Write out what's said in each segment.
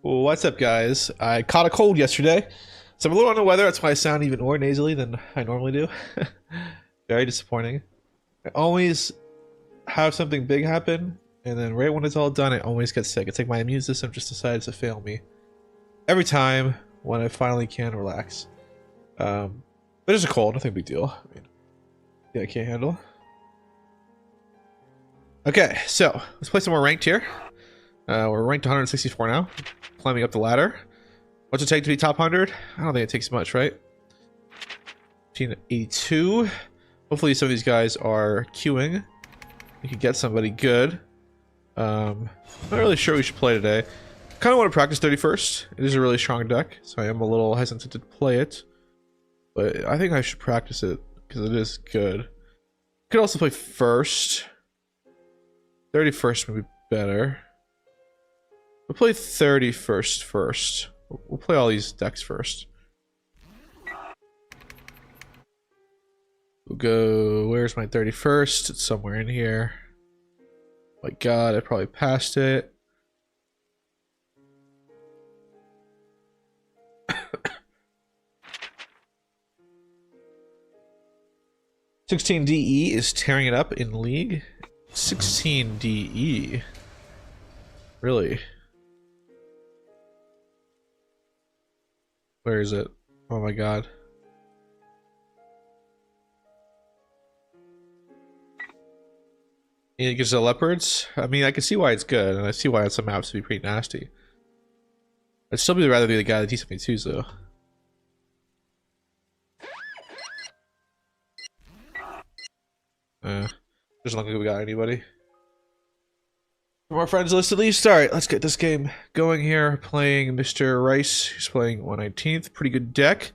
What's up, guys? I caught a cold yesterday, so I'm a little under the weather. That's why I sound even more nasally than I normally do. Very disappointing. I always have something big happen, and then right when it's all done, I always get sick. It's like my immune system just decides to fail me every time when I finally can relax. But it's a cold, nothing big deal. I mean, yeah, I can't handle. Okay, so let's play some more ranked here. We're ranked 164 now, climbing up the ladder. What's it take to be top 100? I don't think it takes much, right? 82. Hopefully some of these guys are queuing. We could get somebody good. Not really sure we should play today. Kind of want to practice 31st. It is a really strong deck, so I am a little hesitant to play it. But I think I should practice it, because it is good. Could also play first. 31st would be better. We'll play 31st first. We'll play all these decks first. We'll go... Where's my 31st? It's somewhere in here. My god, I probably passed it. $16 DE is tearing it up in League. 16 DE. Really? Where is it? Oh my god. It gives the leopards. I mean, I can see why it's good, and I see why on some maps would be pretty nasty. I'd still rather be the guy that T-72s though. Doesn't look like we got anybody. More friends list at least. Alright, let's get this game going here. Playing Mr. Rice, who's playing 119th. Pretty good deck.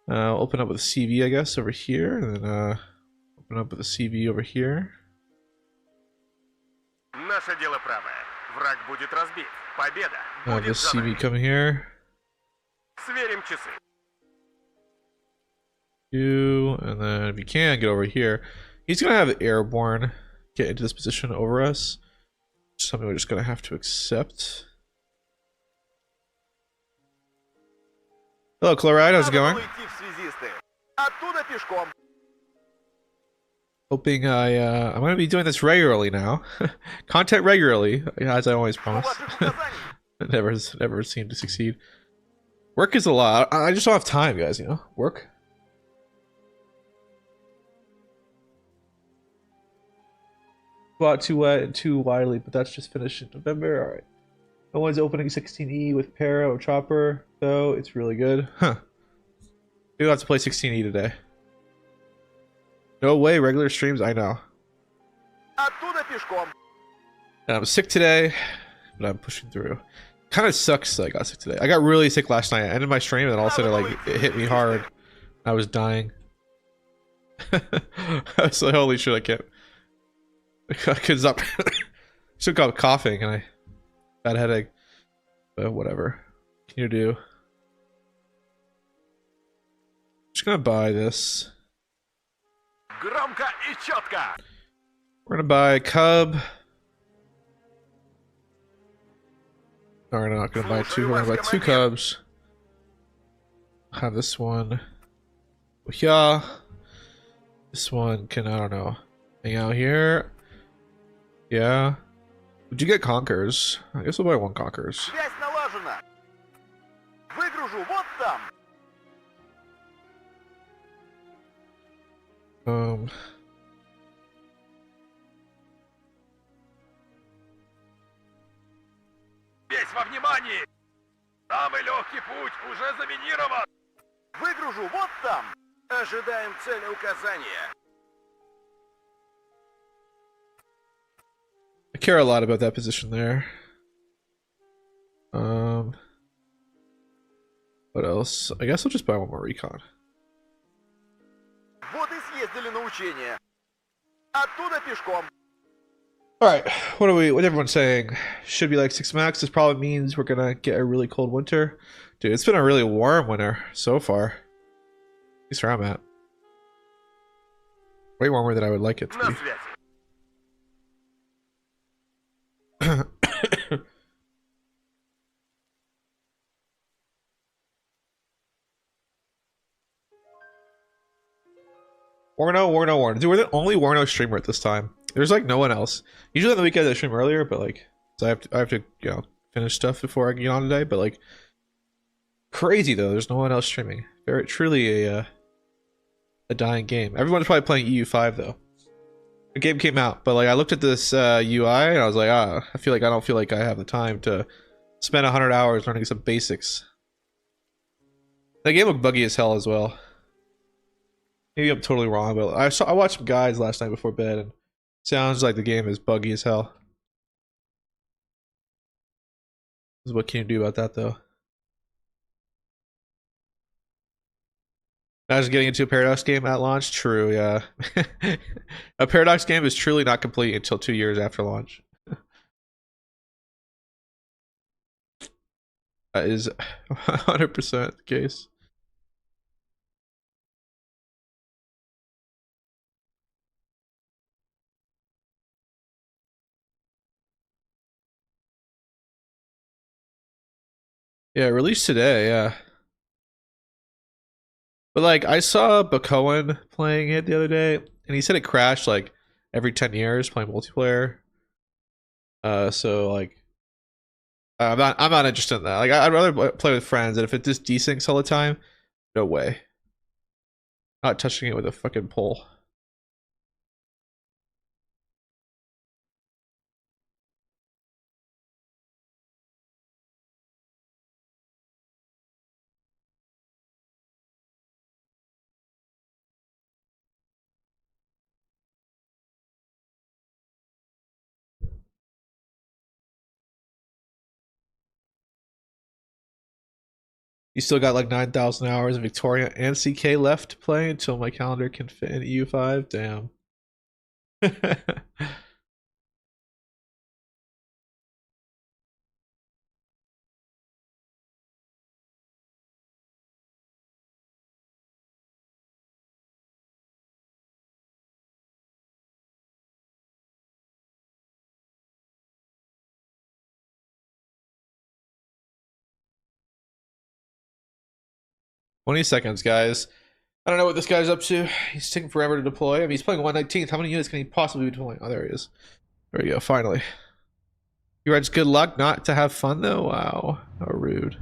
Open up with a CV, I guess, over here. And then open up with a CV over here. Наше дело правое. Враг будет разбит. Победа Have this CV coming here. Сверим часы. You, and then if you can, get over here. He's gonna have airborne get into this position over us. Something we're just gonna have to accept. Hello, Chloride, how's it going? Hoping I'm gonna be doing this regularly now. Content regularly, as I always promise. It never seemed to succeed. Work is a lot. I just don't have time, guys, you know? Work. Bought too wet and too widely, but that's just finished in November. Alright. No one's opening 16E with Para or Chopper, though. It's really good. Huh. We'll have to play 16E today. No way, regular streams, I know. And I'm sick today, but I'm pushing through. Kind of sucks that I got sick today. I got really sick last night. I ended my stream and then all of a sudden it hit me hard. I was dying. I was like, holy shit, I can't. I couldn't stop. Still got coughing and I bad headache. But whatever. What can you do? Just gonna buy this. We're gonna buy a cub. No, we're not gonna buy two. We're gonna buy two cubs. Have this one. Yeah. This one can, I don't know, hang out here. Yeah. Would you get Conkers? I guess we'll buy one Conkers. Весь во внимании! Самый легкий путь уже заминирован! Выгружу вот там! Ожидаем цели указания. I care a lot about that position there. What else? I guess I'll just buy one more recon. Вот и съездили на учение. Оттуда пешком. Alright, what everyone's saying? Should be like 6 max. This probably means we're gonna get a really cold winter. Dude, it's been a really warm winter so far. At least where I'm at. Way warmer than I would like it to be. Warno. Dude, we're the only Warno streamer at this time. There's like no one else. Usually on the weekend I stream earlier, but like, so I have to you know finish stuff before I get on today. But like, crazy though. There's no one else streaming. Very truly a dying game. Everyone's probably playing EU5 though. The game came out, but like I looked at this UI and I was like, I don't feel like I have the time to spend 100 hours learning some basics. That game looked buggy as hell as well. Maybe I'm totally wrong, but I watched some guys last night before bed and it sounds like the game is buggy as hell. What can you do about that though? Imagine getting into a Paradox game at launch. True, yeah. A Paradox game is truly not complete until 2 years after launch. That is 100% the case. Yeah, released today, yeah. But like I saw Bacoen playing it the other day, and he said it crashed like every 10 years playing multiplayer. So like I'm not interested in that. Like I'd rather play with friends, and if it just desyncs all the time, no way. Not touching it with a fucking pole. You still got like 9,000 hours of Victoria and CK left to play until my calendar can fit in EU5. Damn. "20 seconds, guys. I don't know what this guy's up to. He's taking forever to deploy. I mean, he's playing 119th. How many units can he possibly be deploying? Oh, there he is. There we go, finally. You writes good luck not to have fun, though? Wow. How rude.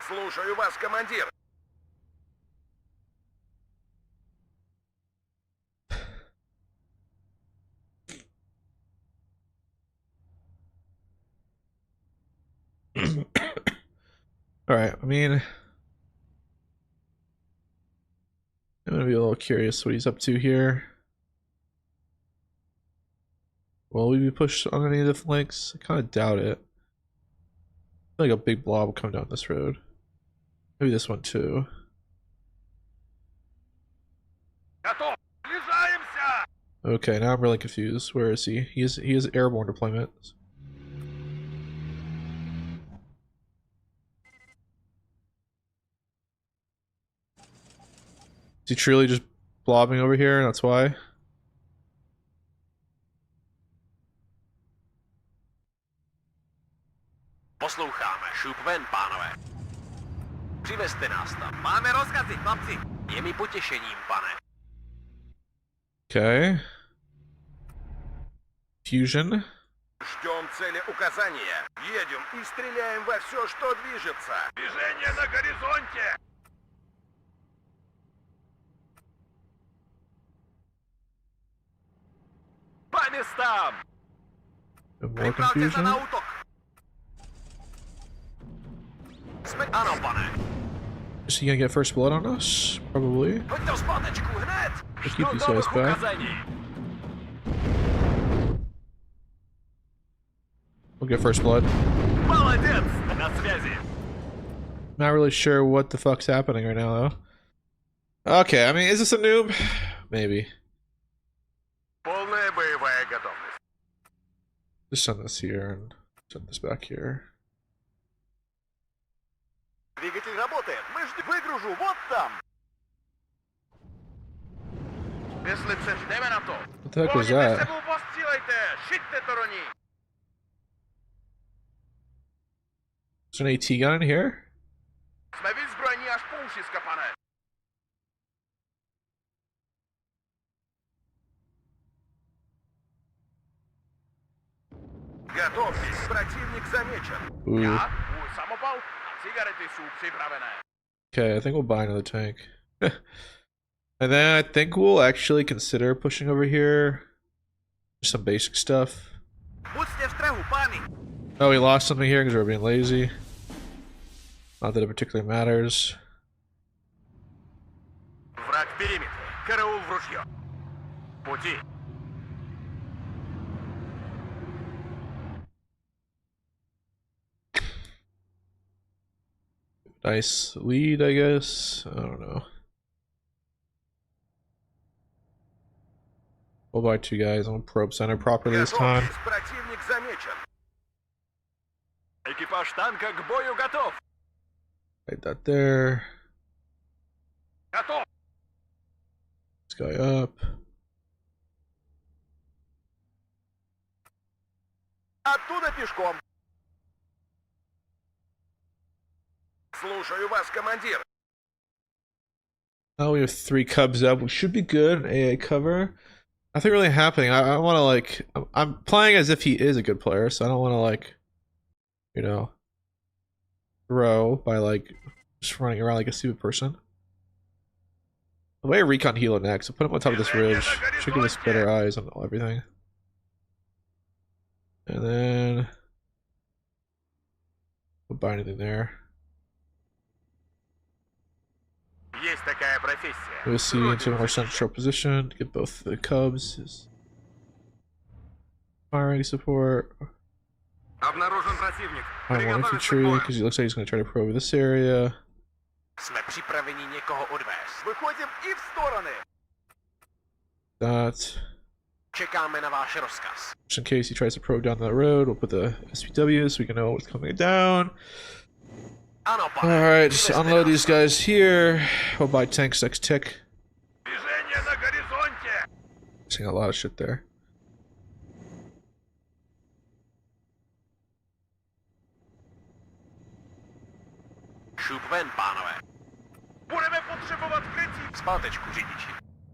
Слушаю вас, командир. Alright, I mean, I'm gonna be a little curious what he's up to here. Will we be pushed on any of the flanks? I kind of doubt it. I feel like a big blob will come down this road. Maybe this one too. Готов. Снижаемся. Okay, now I'm really confused. Where is he? He is airborne deployment. Is he truly just blobbing over here? That's why. Posloucháme. Šup ven, pánové. Přivezte nás tam. Máme rozkazy, chlapci. Je mi potěšením, pane. Okay. Fusion. Ждем цели указания. Едем и стреляем во все, что движется. Движение на горизонте. По местам. More Приправьте за confusion. науток. Ano, pane. Is he gonna get first blood on us? Probably. Pojďte zpátečku hned. We'll keep these guys back. We'll get first blood. Молодец. На связи. Not really sure what the fuck's happening right now, though. Okay, I mean, is this a noob? Maybe. Полная боевая готовность. Just send this here and send this back here. Двигатель работает. Мы ждем. Выгружу вот там. Мислице, jdeme na to. What the heck was that? sebou postřílejte. Šiťte to do ní. Is there an AT gun in here? Jsme vyzbrojeni až po uši, skapane. Готовьтесь, противник замечен. Я, самопал, а сигареты су приправлены. Okay, I think we'll buy another tank. And then I think we'll actually consider pushing over here. Just some basic stuff. Oh, we lost something here because we're being lazy. Not that it particularly matters. Враг в периметре. Караул в ружье. Пути. Nice lead, I guess. I don't know. We'll buy two guys. I'm gonna probe center properly this time. Противник замечен. Экипаж танка к бою готов. Right that there. Готов. This guy up. Оттуда пешком. Слушаю вас, командир. Now we have 3 Cubs up. We should be good. AA cover. Nothing really happening. I want to like. I'm playing as if he is a good player, so I don't want to like, you know, throw by like just running around like a stupid person. The way recon helo next. I'll put him on top of this ridge. Should give us better eyes on everything. And then we'll buy anything there. Есть такая профессия. We'll see into a more central position to get both the Cubs. His firing support. Обнаружен противник. I want infantry because he looks like he's going to try to probe this area. Jsme připraveni někoho odvést. Vychodím i v stороны. That. Čekáme na váš rozkaz. Just in case he tries to probe down that road, we'll put the SPW so we can know what's coming down. Alright, just unload these guys here. We'll buy tanks next tick. Seeing a lot of shit there.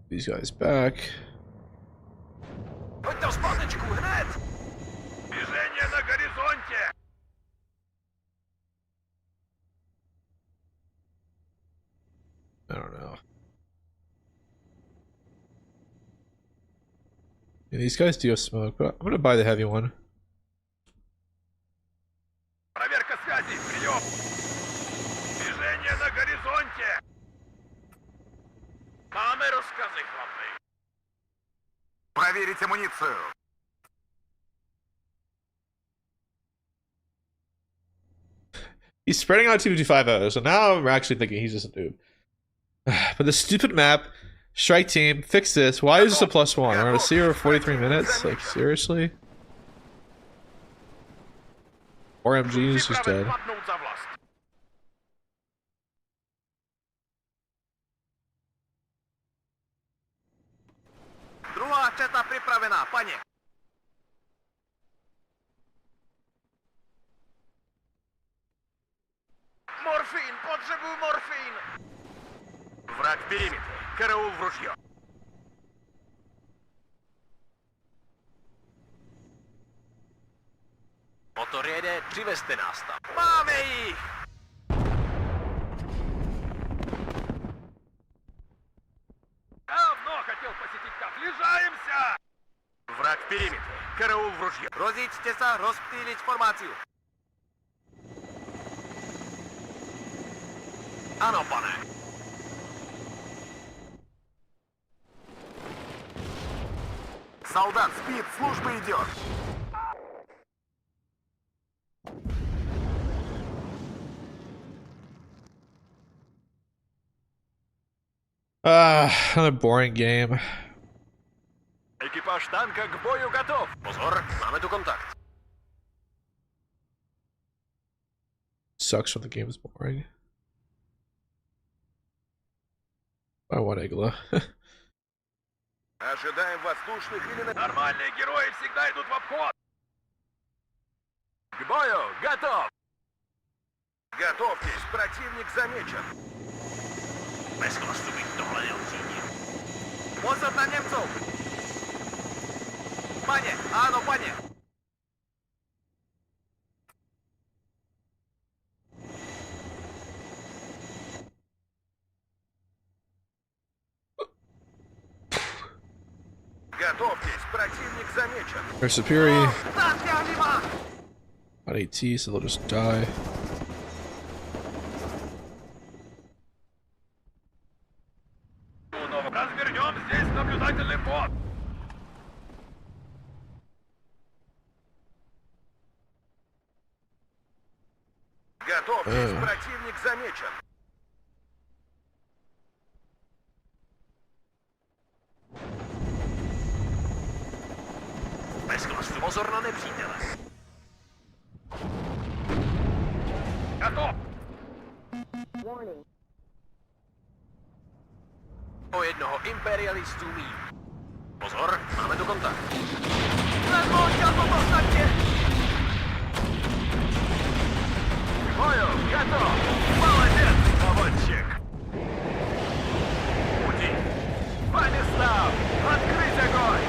These guys back. I don't know. Yeah, these guys do have smoke, but I'm gonna buy the heavy one. Проверка связи. Прием. Движение на горизонте. Máme rozkazy, chlapi. Проверить амуницию. He's spreading out 255 out, so now I'm actually thinking he's just a noob. But the stupid map, strike team, fix this. Why is this a +1? We're on a 0 for 43 minutes? Like, seriously? RMG is just dead. Druhá četa připravená, paně. Morfín, potřebuju morfín. Враг в периметре. Караул в ружье. Motor jede, přivezte nás tam. Máme jich! Давно хотел посетить там. Лежаемся! Враг в периметре. Караул в ружье. Rozjíďte se, rozptýlit formáciu. Ano, pane. Солдат спит, служба идет. Another boring game. Экипаж танка к бою готов. Позор, máme tu kontakt. Sucks when the game is boring. I want Igla. Ожидаем воздушных или... Нормальные герои всегда идут в обход. К бою готов. Готовьтесь, противник замечен. Bez chlastu bych tohle neucítil. Pozor na Němcov! Pane, ano, pane! Готовьтесь, противник замечен. They're superior. Ставьте огнемат! At AT, so they'll just die. Развернем здесь наблюдательный пост. Готовьтесь, противник замечен. Bez chlastu pozor na nepřítele. Готов! Warning. O jednoho imperialistů míň. Pozor, máme tu kontakt. Назвольте одну повстаньте! К бою, готов! Молодец, наводчик! Пути! По местам! Открыть огонь!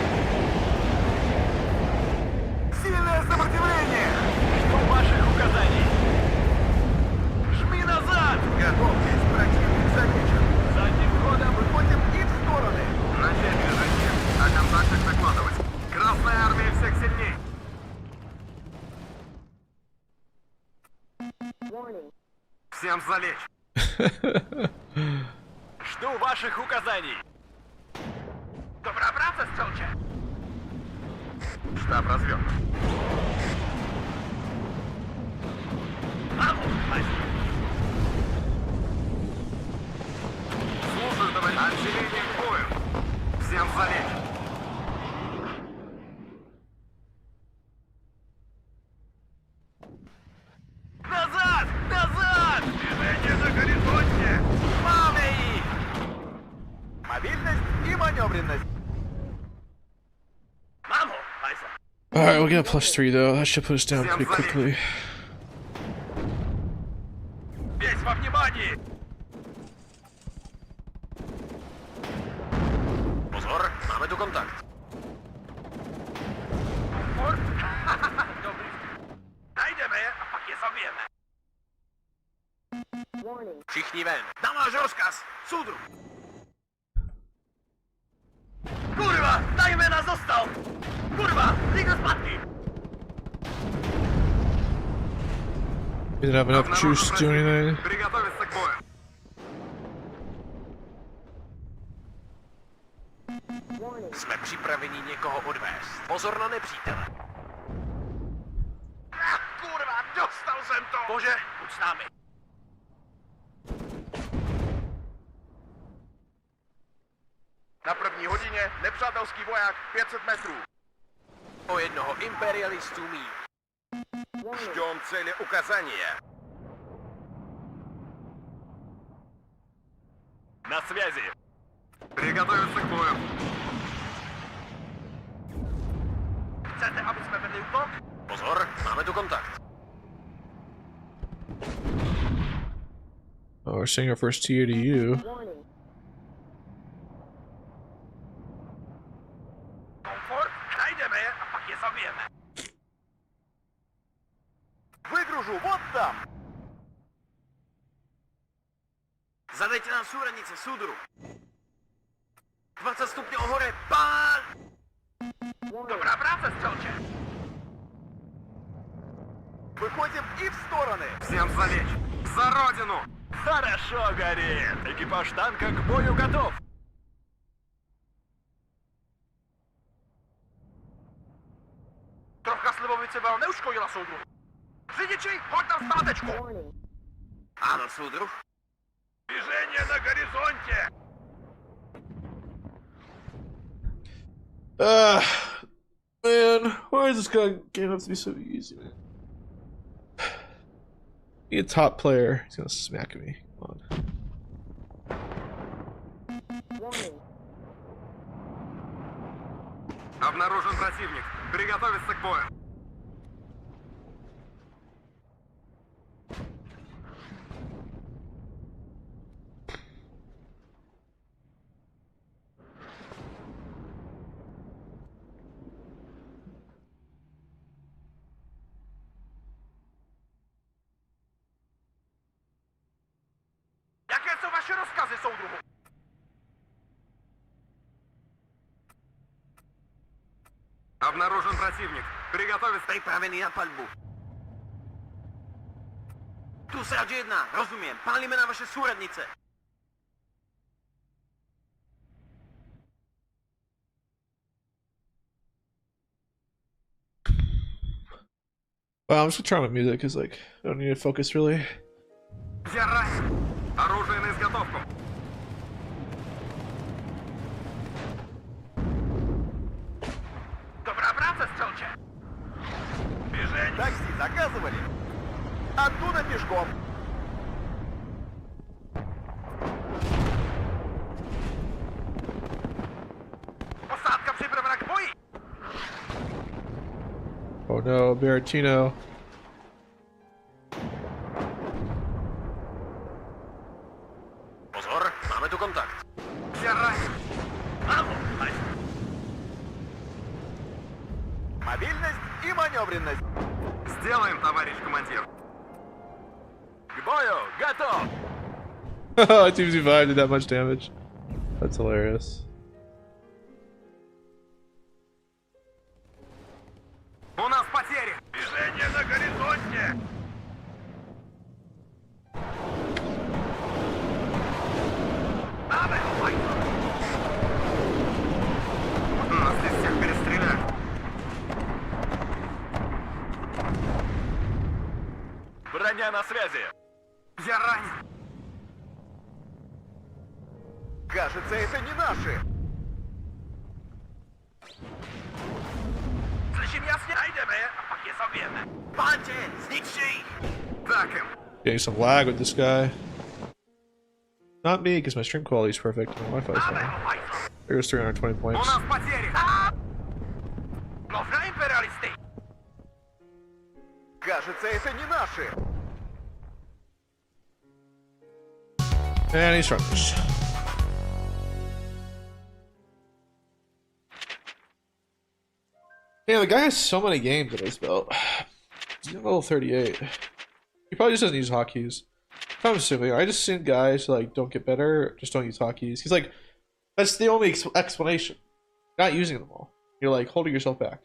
Сильное сопротивление! Жду ваших указаний! Жми назад! Готовьтесь, противник замечен! Задним ходом выходим и в стороны! Начать движение! О контактах докладывать! Красная армия всех сильней! Warning. Всем залечь! Жду ваших указаний! Добра праца, стрелче! Штаб развернут. Слушаю, товарищ. Отделение к бою. Всем залечь. Назад! Назад! Движение на горизонте! Маме их! Мобильность и маневренность. Mám ho, Hajza. Alright, we'll get a +3 though. That should put us down pretty quickly. Весь во внимании! Pozor, máme tu kontakt. Форт? Dobrý. Najdeme je a pak je zabijeme. Warning. Všichni ven. Na váš rozkaz, soudruh! Kurva, dajme nás dostal! Kurva, líka zpátky! We didn't have enough juice to do anything. Приготовиться к бою. Warning. Jsme připraveni někoho odvést. Pozor na nepřítele. Kurva, dostal jsem to! Bože, buď s námi. Na první hodině nepřátelský voják 500 metrů. O jednoho imperialistů míň. Warning. Ждем цели указания. На связи. Приготовиться к бою. Chcete, aby jsme vedli útok? Pozor, máme tu kontakt. Oh, we're sending our first tier to you. Warning. Комфорт? Найдeme je a pak je zabijeme. Выгружу вот там. Zadejte nám súradnice, súdru. 20 stupňů hore, pán! Warning. Dobrá práce, стрелче. Выходим и в стороны. Всем залечь. За родину. Хорошо, горит. Экипаж танка к бою готов. Trocha slivovice vám neuškodila, soudruh. Řidiči, hoď tam zpátečku. Warning. Ano, soudruh. Движение на горизонте. Man, why is this guy game have to be so easy, man? Be a top player. He's gonna smack me. Come on. Warning. Обнаружен противник. Приготовиться к бою. Ваши рассказы, Солдругу. Обнаружен противник. Приготовиться. Pripravení na palbu. Tu Srad 1, rozumiem. Pálime na vaše súradnice. Well, I'm just gonna turn on my music because like I don't need to focus really. Я ранен. Оружие на изготовку. Добраться, стрелче. Движение. Такси заказывали. Оттуда пешком. Посадка приправлена к бою. Oh no, Baratino. Pozor, máme tu kontakt. Я ранен. Мобильность и маневренность. Сделаем, товарищ командир. К бою, готов. Team survived, did that much damage. That's hilarious. У нас потери. Движение на горизонте. Надо его. Нас здесь всех перестреляют. Броня на связи. Я ранен. Кажется, это не наши. Слышим ясно? Найдeme, пока современны. Pánte, zničí! Так им. Getting some lag with this guy. Not me, because my stream quality is perfect and my Wi-Fi is fine. There goes 320 У points. нас потери. Нужны империалисты. Кажется, это не наши. And he's finished. Yeah, the guy has so many games in his belt. He's level 38. He probably just doesn't use hotkeys. I'm assuming. I just seen guys who, like, don't get better, just don't use hotkeys. He's like, that's the only explanation. You're not using them all. You're like holding yourself back.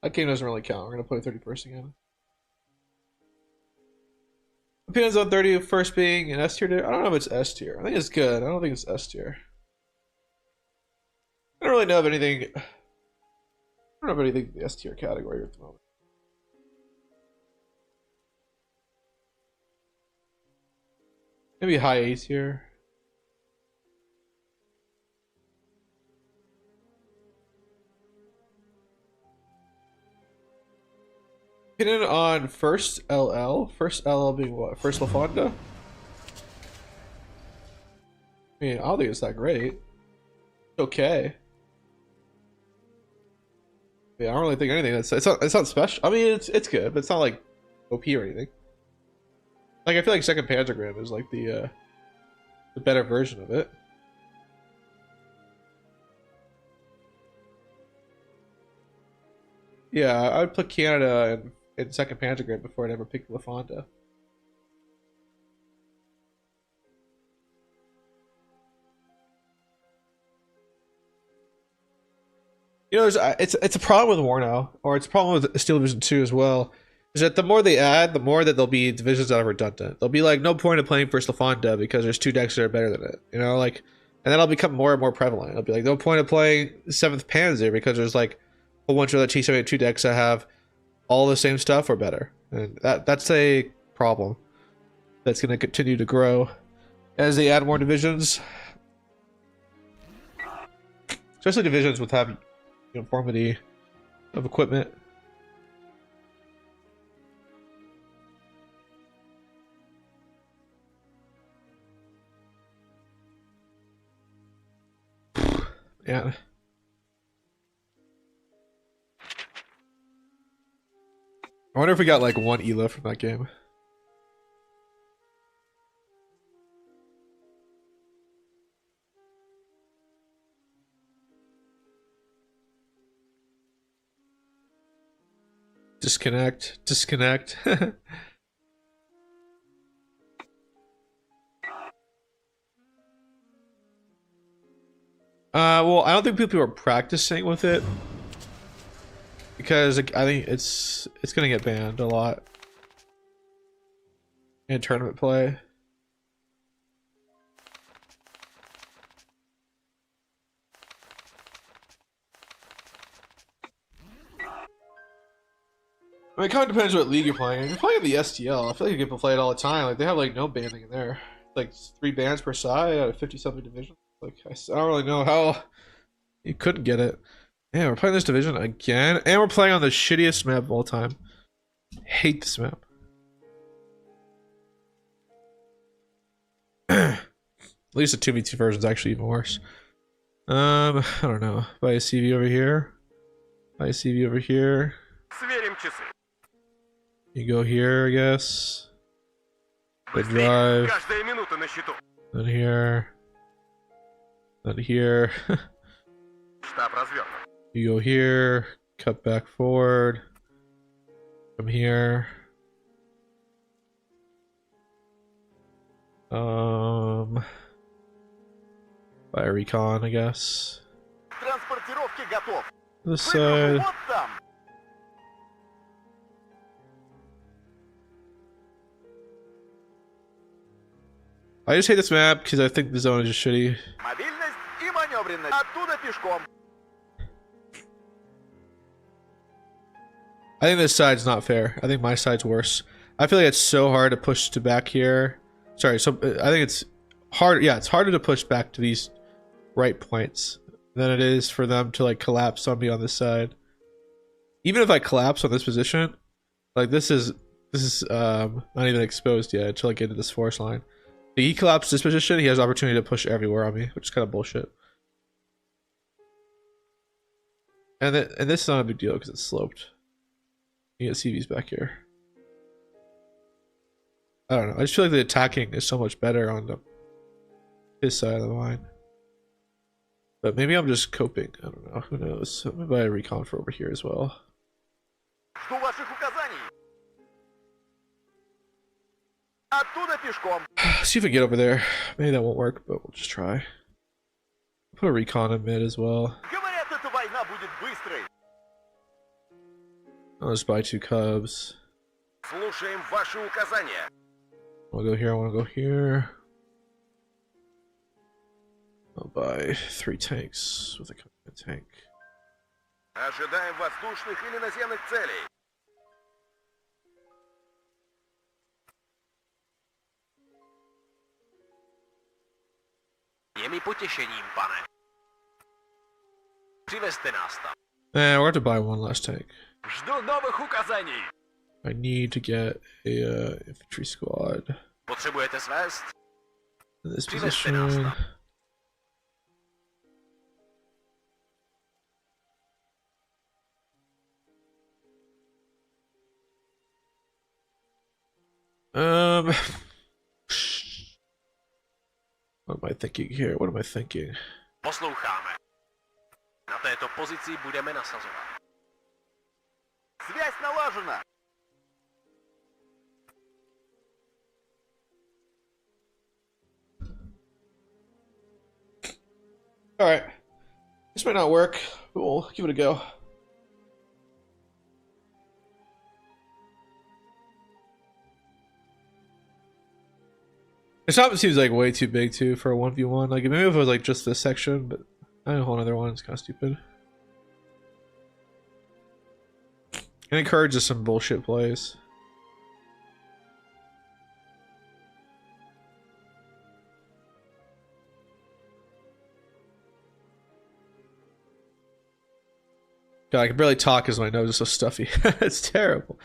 That game doesn't really count. We're gonna play 31st again. Opinions on 31st being an S tier. I don't know if it's S tier. I think it's good. I don't think it's S tier. I don't really know of anything. I don't know of anything in the S tier category at the moment. Maybe high A tier. Opinion on first LL. First LL being what? First LaFonda? I mean, I don't think it's that great. It's okay. Yeah, I don't really think anything. It's not special. I mean, it's good, but it's not like OP or anything. Like, I feel like Second Panzergram is like the better version of it. Yeah, I would put Canada in Second Panzergram before I'd ever pick LaFonda. You know, it's a problem with Warno, or it's a problem with Steel Division 2 as well, is that the more they add, the more that there'll be divisions that are redundant. There'll be like no point in playing First LaFonda because there's two decks that are better than it. You know, like, and that'll become more and more prevalent. It'll be like no point in playing 7th Panzer because there's like a whole bunch of other T-72 decks that have all the same stuff or better. And that's a problem that's going to continue to grow as they add more divisions. Especially divisions with have uniformity of equipment. Yeah. I wonder if we got like one ELA from that game. Disconnect. Disconnect. Well, I don't think people are practicing with it because like, I think it's gonna get banned a lot in tournament play. I mean, it kind of depends what league you're playing. If you're playing the STL, I feel like you can play it all the time. Like they have like no banning in there. Like 3 bans per side out of 50-something division. Like I don't really know how you couldn't get it. Yeah, we're playing this division again, and we're playing on the shittiest map of all time. Hate this map. At least the 2v2 version is actually even worse. I don't know. Buy a CV over here. Buy a CV over here. Сверим часы. You go here, I guess. Go Быстрее. drive. Каждая минута на счету. Then here. Then here. Штаб развернут. You go here. Cut back forward. Come here. Buy a recon, I guess. Транспортировки готов. This Выгрузку side. вот там. I just hate this map because I think the zone is just shitty. Мобильность и маневренность. Оттуда пешком. I think this side's not fair. I think my side's worse. I feel like it's so hard to push to back here. Sorry, so I think it's hard. Yeah, it's harder to push back to these right points than it is for them to like collapse on me on this side. Even if I collapse on this position, like this is not even exposed yet to like get into this force line. If he collapses this position, he has opportunity to push everywhere on me, which is kind of bullshit. And this is not a big deal because it's sloped. You get CVs back here. I don't know. I just feel like the attacking is so much better on his side of the line. But maybe I'm just coping. I don't know. Who knows? I'm gonna buy a recon for over here as well. Жду ваших указаний. Оттуда пешком. See if we can get over there. Maybe that won't work, but we'll just try. Put a recon in mid as well. Говорят, эта война будет быстрой. I'll just buy 2 cubs. Слушаем ваши указания. I wanna go here, I wanna go here. I'll buy 3 tanks with a command tank. Ожидаем воздушных или наземных целей. Je mi potěšením, pane. Přivezte nás tam. We're going to buy 1 last tank. Жду новых указаний. I need to get a infantry squad Potřebujete svést? in this Přivezte nás position. tam. What am I thinking here? What am I thinking? Posloucháme. Na této pozici budeme nasazovat. Связь налажена. Alright. This might not work, but we'll give it a go. This map seems like way too big too for a 1v1. Like maybe if it was like just this section, but I know a whole other one is kind of stupid. It encourages some bullshit plays. God, I can barely talk because my nose is so stuffy. It's terrible.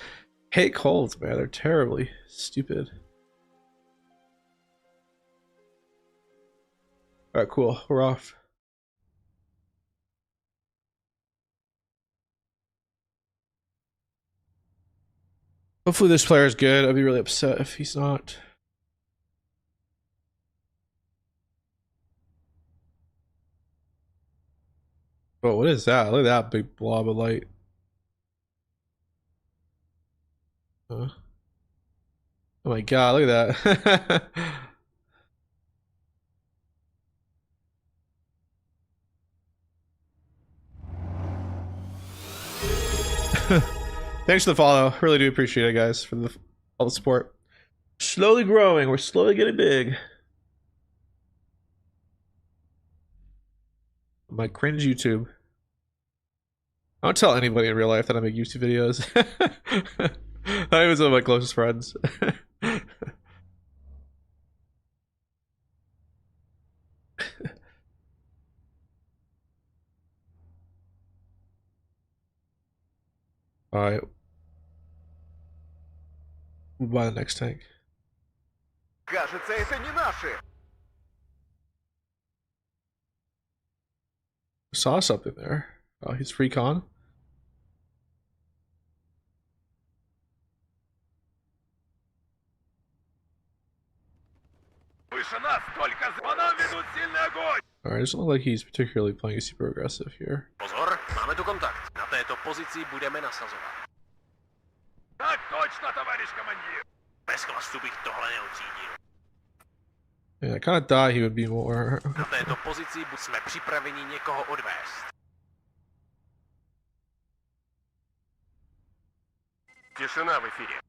Hate colds, man. They're terribly stupid. Alright, cool. We're off. Hopefully this player is good. I'd be really upset if he's not. Oh, what is that? Look at that big blob of light. Oh my god, look at that. Thanks for the follow. Really do appreciate it, guys, for all the support. Slowly growing. We're slowly getting big. My cringe YouTube. I don't tell anybody in real life that I make YouTube videos. Not even some of my closest friends. Alright. We'll buy the next tank. Кажется, это не наши. Saw something there. Oh, he's free con. Выше нас только по нам ведут сильный огонь. Alright, doesn't look like he's particularly playing super aggressive here. Pozor, máme tu kontakt. Na této pozici budeme nasazovat. Так точно, товарищ командир. Bez chlastu bych tohle neocínil. Yeah, I kind of thought he would be more. Na této pozici jsme připraveni někoho odvést. Тишина в эфире.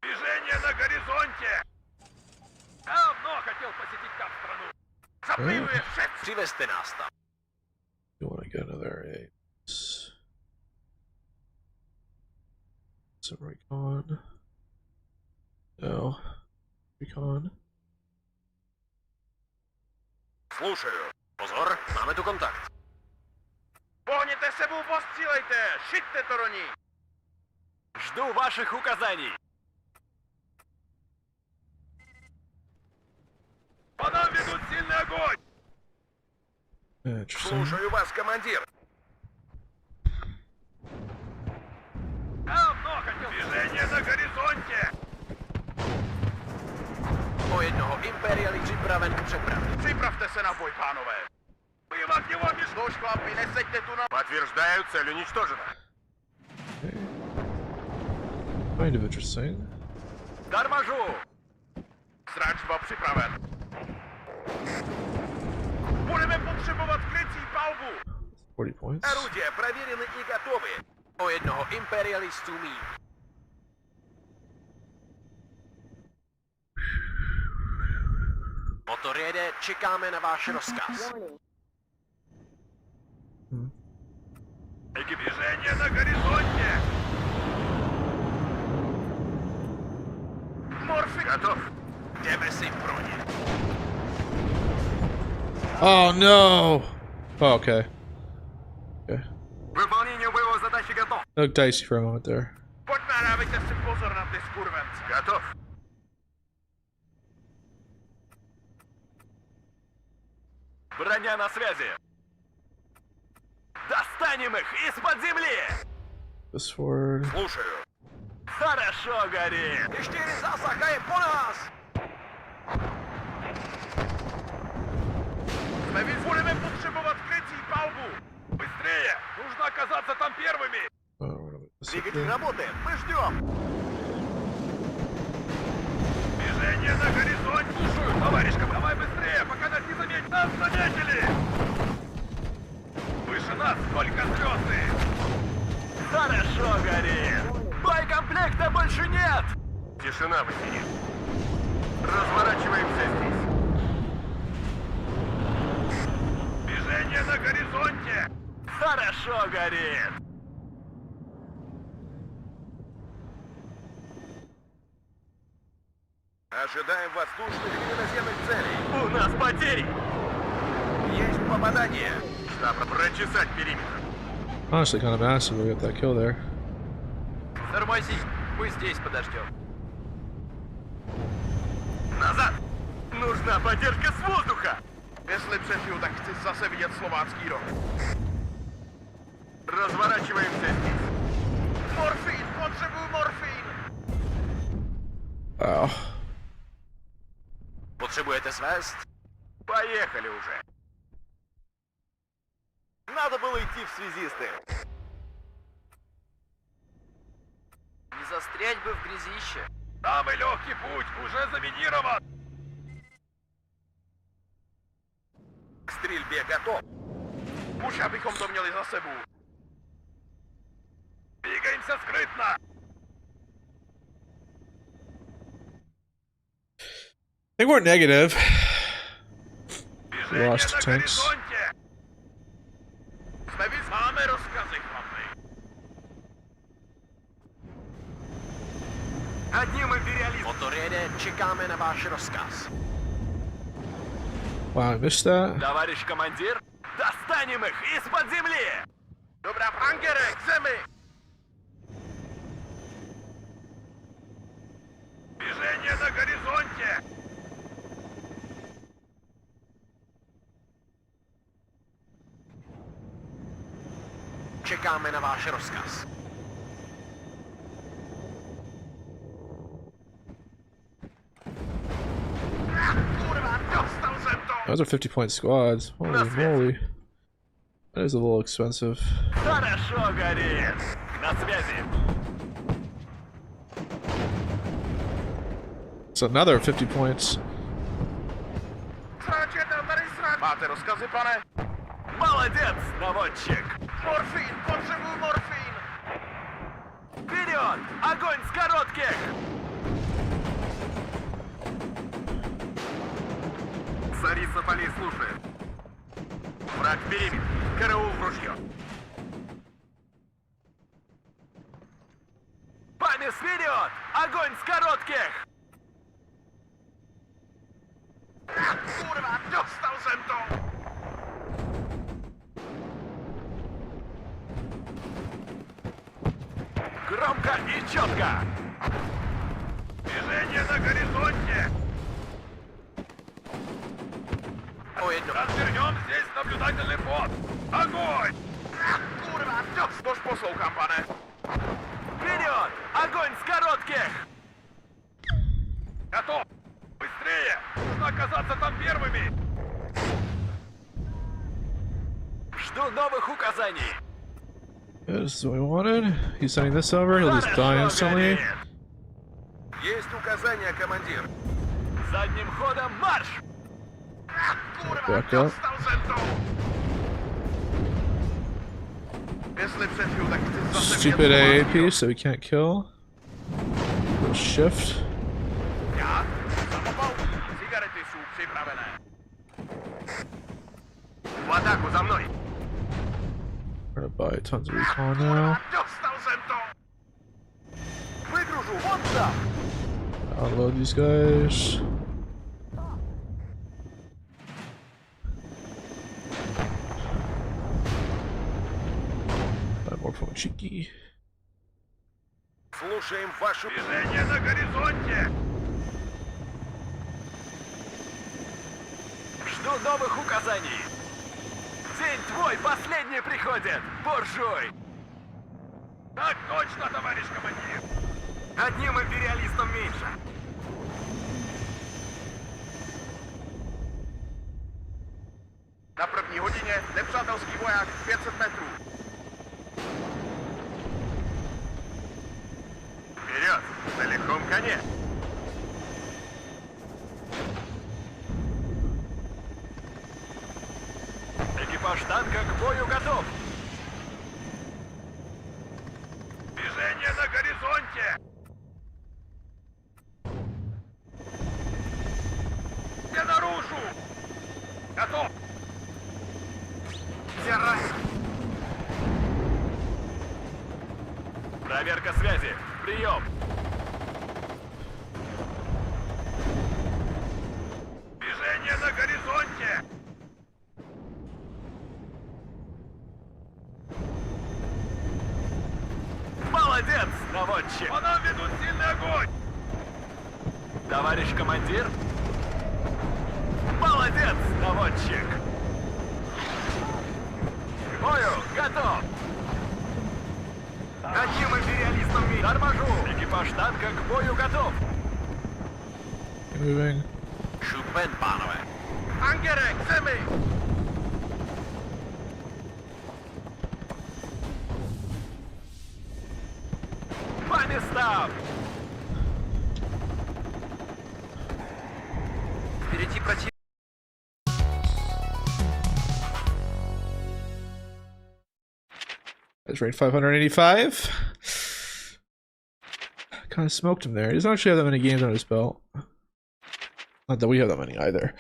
Движение на горизонте. Давно хотел посетить там страну. Запливы шеф. Přivezte nás tam. You want to get another ace. Some recon. No. Recon. Слушаю. Pozor, máme tu kontakt. Pohněte sebou, postřílejte. Šiťte to do ní. Жду ваших указаний. По нам ведут сильный огонь. Interesting. Слушаю вас, командир. Давно хотел. Движение на горизонте. O jednoho imperiali připraven k přepravě. Připravte se na boj, pánové. Воевать не вам слушай, хлопцы, не сядьте туда. Подтверждаю, цель уничтожена. Kind of interesting. Торможу. Стражба připraven. Budeme potřebovat krycí palbu. 40 points. Орудия проверены и готовы. O jednoho imperialistu míň. Motor jede, čekáme na váš rozkaz. Warning. Движение на горизонте. Морфи готов. Jdeme si pro ně. Oh no! Oh, okay. Okay. Выполнение боевой задачи готов. Looked dicey for a moment there. Pojďme, dávejte si pozor na ty skurvenci. Готов. Броня на связи. Достанем их из-под земли. This forward. Слушаю. Хорошо горит. Čtyři zasahají po nás. Мы ведь будем potřebovat krycí palbu. Быстрее. Нужно оказаться там первыми. Oh, what about this Двигатель again? работает. Мы ждем. Движение на горизонте. Слушаю, товарищ, давай быстрее, пока нас не заметили. Нас заметили. Выше нас только звезды. Хорошо горит. Боекомплекта больше нет. Тишина в эфире. Разворачиваемся здесь. Движение на горизонте. Хорошо горит. Ожидаем воздушных и наземных целей. У нас потери. Есть попадание. Штаб, прочесать периметр. Honestly, kind of massive. We got that kill there. Тормози. Мы здесь подождем. Назад. Нужна поддержка с воздуха. Если přepiju, tak chci zase vidět slovácký rok. Разворачиваемся здесь. Морфин, potřebuju morfín. Wow. Potřebujete svést? Поехали уже. Надо было идти в связисты. Сидеть бы в грязище. Самый легкий путь уже заминирован. K střílbě готов. Už abychom to měli za sebou. Двигаемся скрытно. I think we're negative. Движение Lost на tanks. горизонте. Máme rozkazy, chlapi. Одним империалистом. Motorjede, čekáme na váš rozkaz. Wow, I missed that. Товарищ командир, достанем их из-под земли! Добра, франкеры, к земи! Движение на горизонте! Čekáme na váš rozkaz. Kurva, dostal jsem to! Those are 50-point squads. Holy moly. That is a little expensive. Хорошо, горец! На связи! It's another 50 points. Máte rozkazy, pane? Молодец, наводчик! Морфин, потребую морфин! Вперед! Огонь с коротких! Царица полей слушает. Враг в периметре. Караул в ружье. Памес вперед! Огонь с коротких! Kurwa, dostał jsem to! Громко и четко! Движение на горизонте! Развернем здесь наблюдательный пост! Огонь! Kurwa, что ж послухам, pane? Вперед! Огонь с коротких! Готов! Быстрее! Нужно оказаться там первыми! Жду новых указаний! Yeah, this is what we wanted. He's sending this over. He'll just die instantly. Есть указания, командир. Задним ходом марш! Back up. Stupid AAP, so we can't kill. Little shift. Я попал. Сигареты суп приправлены. В атаку за мной. We're gonna buy tons of recon now. Достал зento. Выгружу вот там. Unload these guys. Buy more from Cheeky. Слушаем ваше движение на горизонте. Жду новых указаний. День твой последний приходит, буржуй! Так точно, товарищ командир! Одним империалистом меньше. На první hodině nepřátelský voják 500 metrů. Вперед, на лихом коне! Экипаж танка к бою готов! Движение на горизонте! Все наружу! Готов! Все ранены! Проверка связи! Прием! Движение на горизонте! Молодец, наводчик! По нам ведут сильный огонь! Товарищ командир? Молодец, наводчик! К бою готов! Одним империалистом мира! Торможу! Экипаж танка к бою готов! Moving. Шупен, панове. Ангеры, к земи! По местам! That's rate 585. Kind of smoked him there. He doesn't actually have that many games on his belt. Not that we have that many either.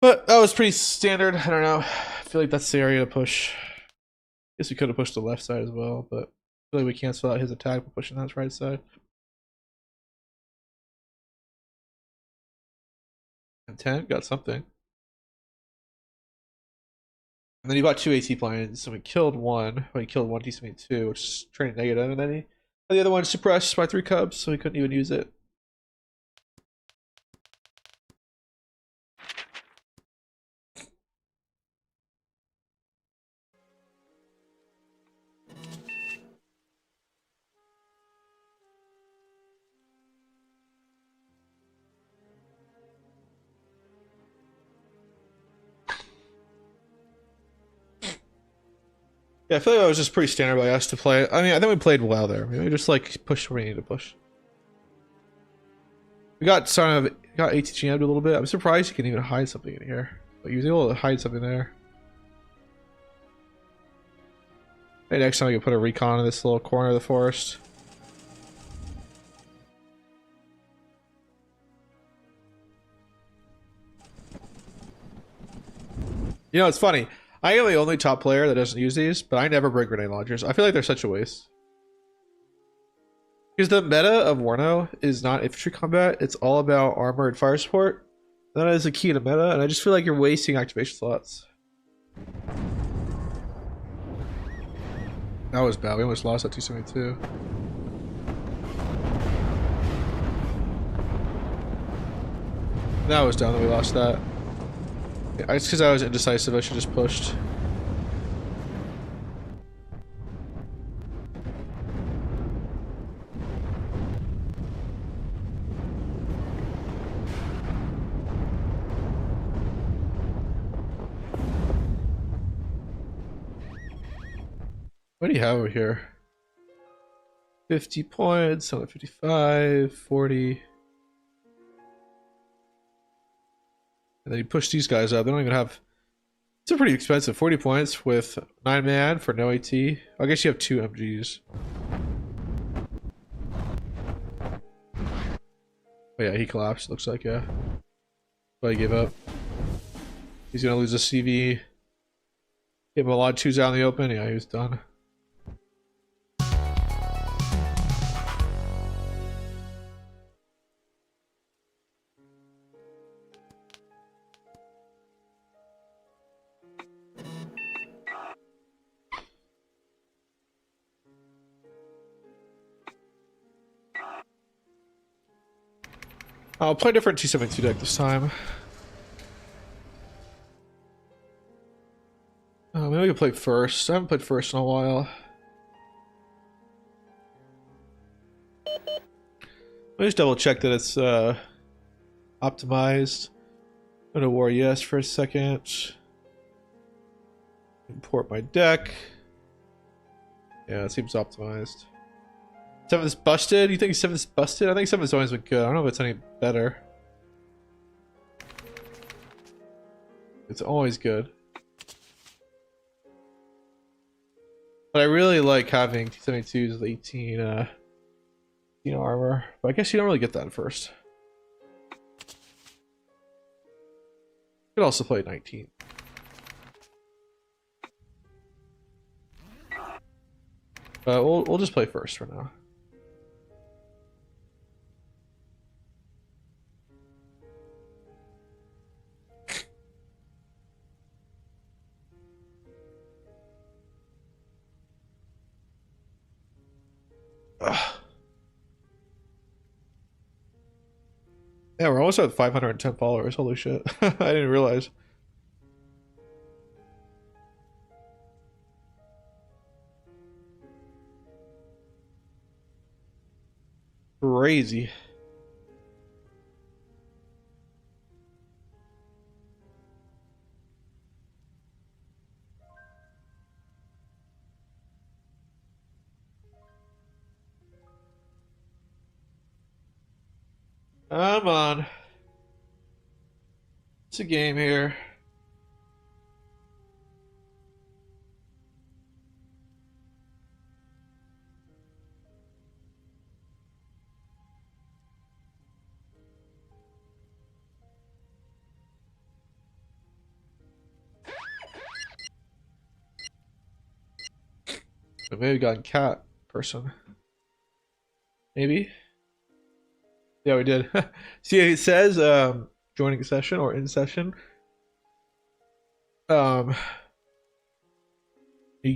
But that was pretty standard. I don't know. I feel like that's the area to push. Guess we could have pushed the left side as well, but I feel like we cancel out his attack by pushing that right side. Intent, got something. And then he bought 2 AT planes, so we killed one. Well, he killed one, he made 2, which is turning negative, and then the other one suppressed by 3 cubs, so he couldn't even use it. Yeah, I feel like that was just pretty standard by us to play. I mean, I think we played well there. Maybe we just like pushed where we need to push. We got ATGM'd a little bit. I'm surprised he can even hide something in here. But he was able to hide something there. Maybe next time I can put a recon in this little corner of the forest. You know, it's funny. I am the only top player that doesn't use these, but I never bring grenade launchers. I feel like they're such a waste. Because the meta of WARNO is not infantry combat, it's all about armor and fire support. That is the key to meta, and I just feel like you're wasting activation slots. That was bad, we almost lost that 272. That was dumb that we lost that. Yeah, it's because I was indecisive, I should just pushed. What do you have over here? 50 points, 155, 40. And then you push these guys up. They don't even have... It's a pretty expensive 40 points with 9 man for no AT. I guess you have 2 MGs. Oh yeah, he collapsed, looks like, yeah. But he gave up. He's gonna lose a CV. Give him a lot of 2s out in the open. Yeah, he was done. I'll play a different 272 deck this time. Maybe we can play first. I haven't played first in a while. Let me just double check that it's optimized. Go to war yes for a second. Import my deck. Yeah, it seems optimized. 7's busted? You think 7's busted? I think 7's always been good. I don't know if it's any better. It's always good. But I really like having T-72s with 18 armor. But I guess you don't really get that at first. You could also play 19. But we'll just play first for now. Ugh. Yeah, we're almost at 510 followers. Holy shit. I didn't realize. Crazy. Come on. It's a game here. We may have gotten cat person. Maybe. Yeah, we did. See, it says joining session or in session. You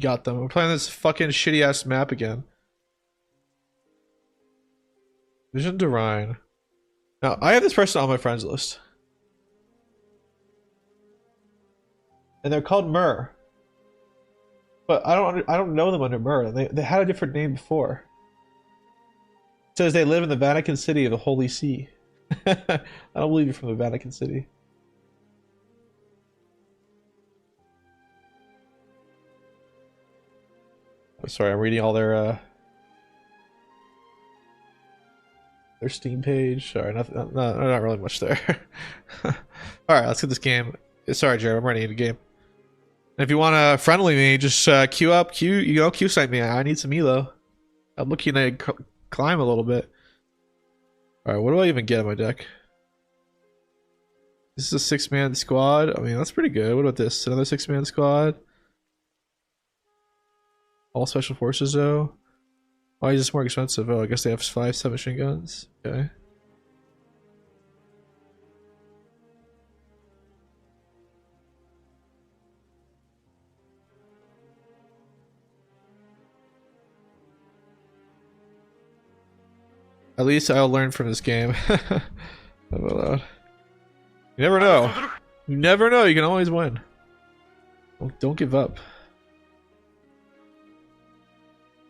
got them. We're playing this fucking shitty ass map again. Vision to Rhine. Now I have this person on my friends list, and they're called Myrrh. But I don't know them under Myrrh. They had a different name before. It says they live in the Vatican City of the Holy See. I don't believe you're from the Vatican City. Oh, sorry, I'm reading all their Steam page. Sorry, not really much there. All right, let's get this game. Sorry, Jared, I'm running into game. And if you want to friendly me, just queue site me. I need some elo. I'm looking to climb a little bit. All right, what do I even get in my deck? This is a 6-man squad. I mean, that's pretty good. What about this? Another 6-man squad. All special forces though. Why is this more expensive? Oh, I guess they have 5 submachine guns. Okay. At least I'll learn from this game. You never know. You never know. You can always win. Don't give up.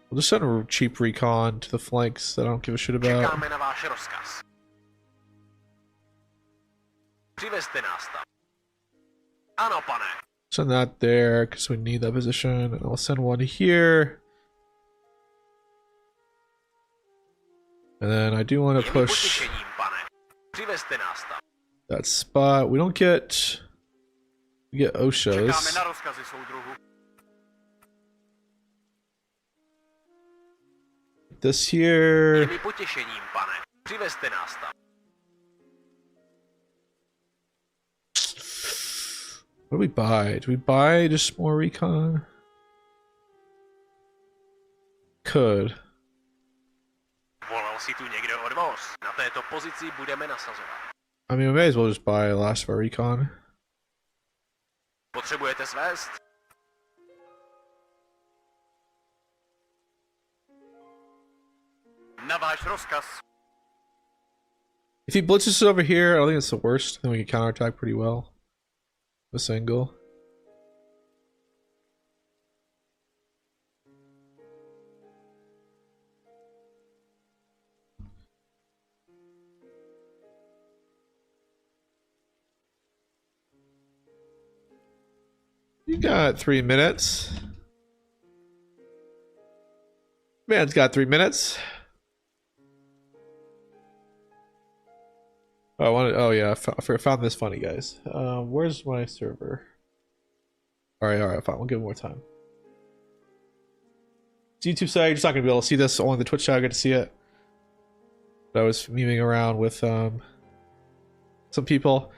We'll just send a cheap recon to the flanks that I don't give a shit about. Čekáme na váš rozkaz. Přivezte nás tam. Ano, pane. Send that there because we need that position. And I'll send one here. And then I do want to push Přivezte nás tam. that spot. We don't get... We get Čekáme OSHAs. na rozkazy, soudruhu. This here... Je mi potěšením, pane. Přivezte nás tam. What do we buy? Do we buy just more recon? Could. Volal si tu někdo odvoz. Na této pozici budeme nasazovat. I mean, we may as well just buy last of our recon. Potřebujete svést? Na váš rozkaz. If he blitzes us over here, I don't think it's the worst. Then we can counterattack pretty well. This angle. You got 3 minutes. Man's got 3 minutes. Oh, I wanted. Oh yeah, I found this funny, guys. Where's my server? All right, fine. We'll give it more time. It's YouTube site. You're just not gonna be able to see this. Only the Twitch chat I get to see it. But I was memeing around with some people.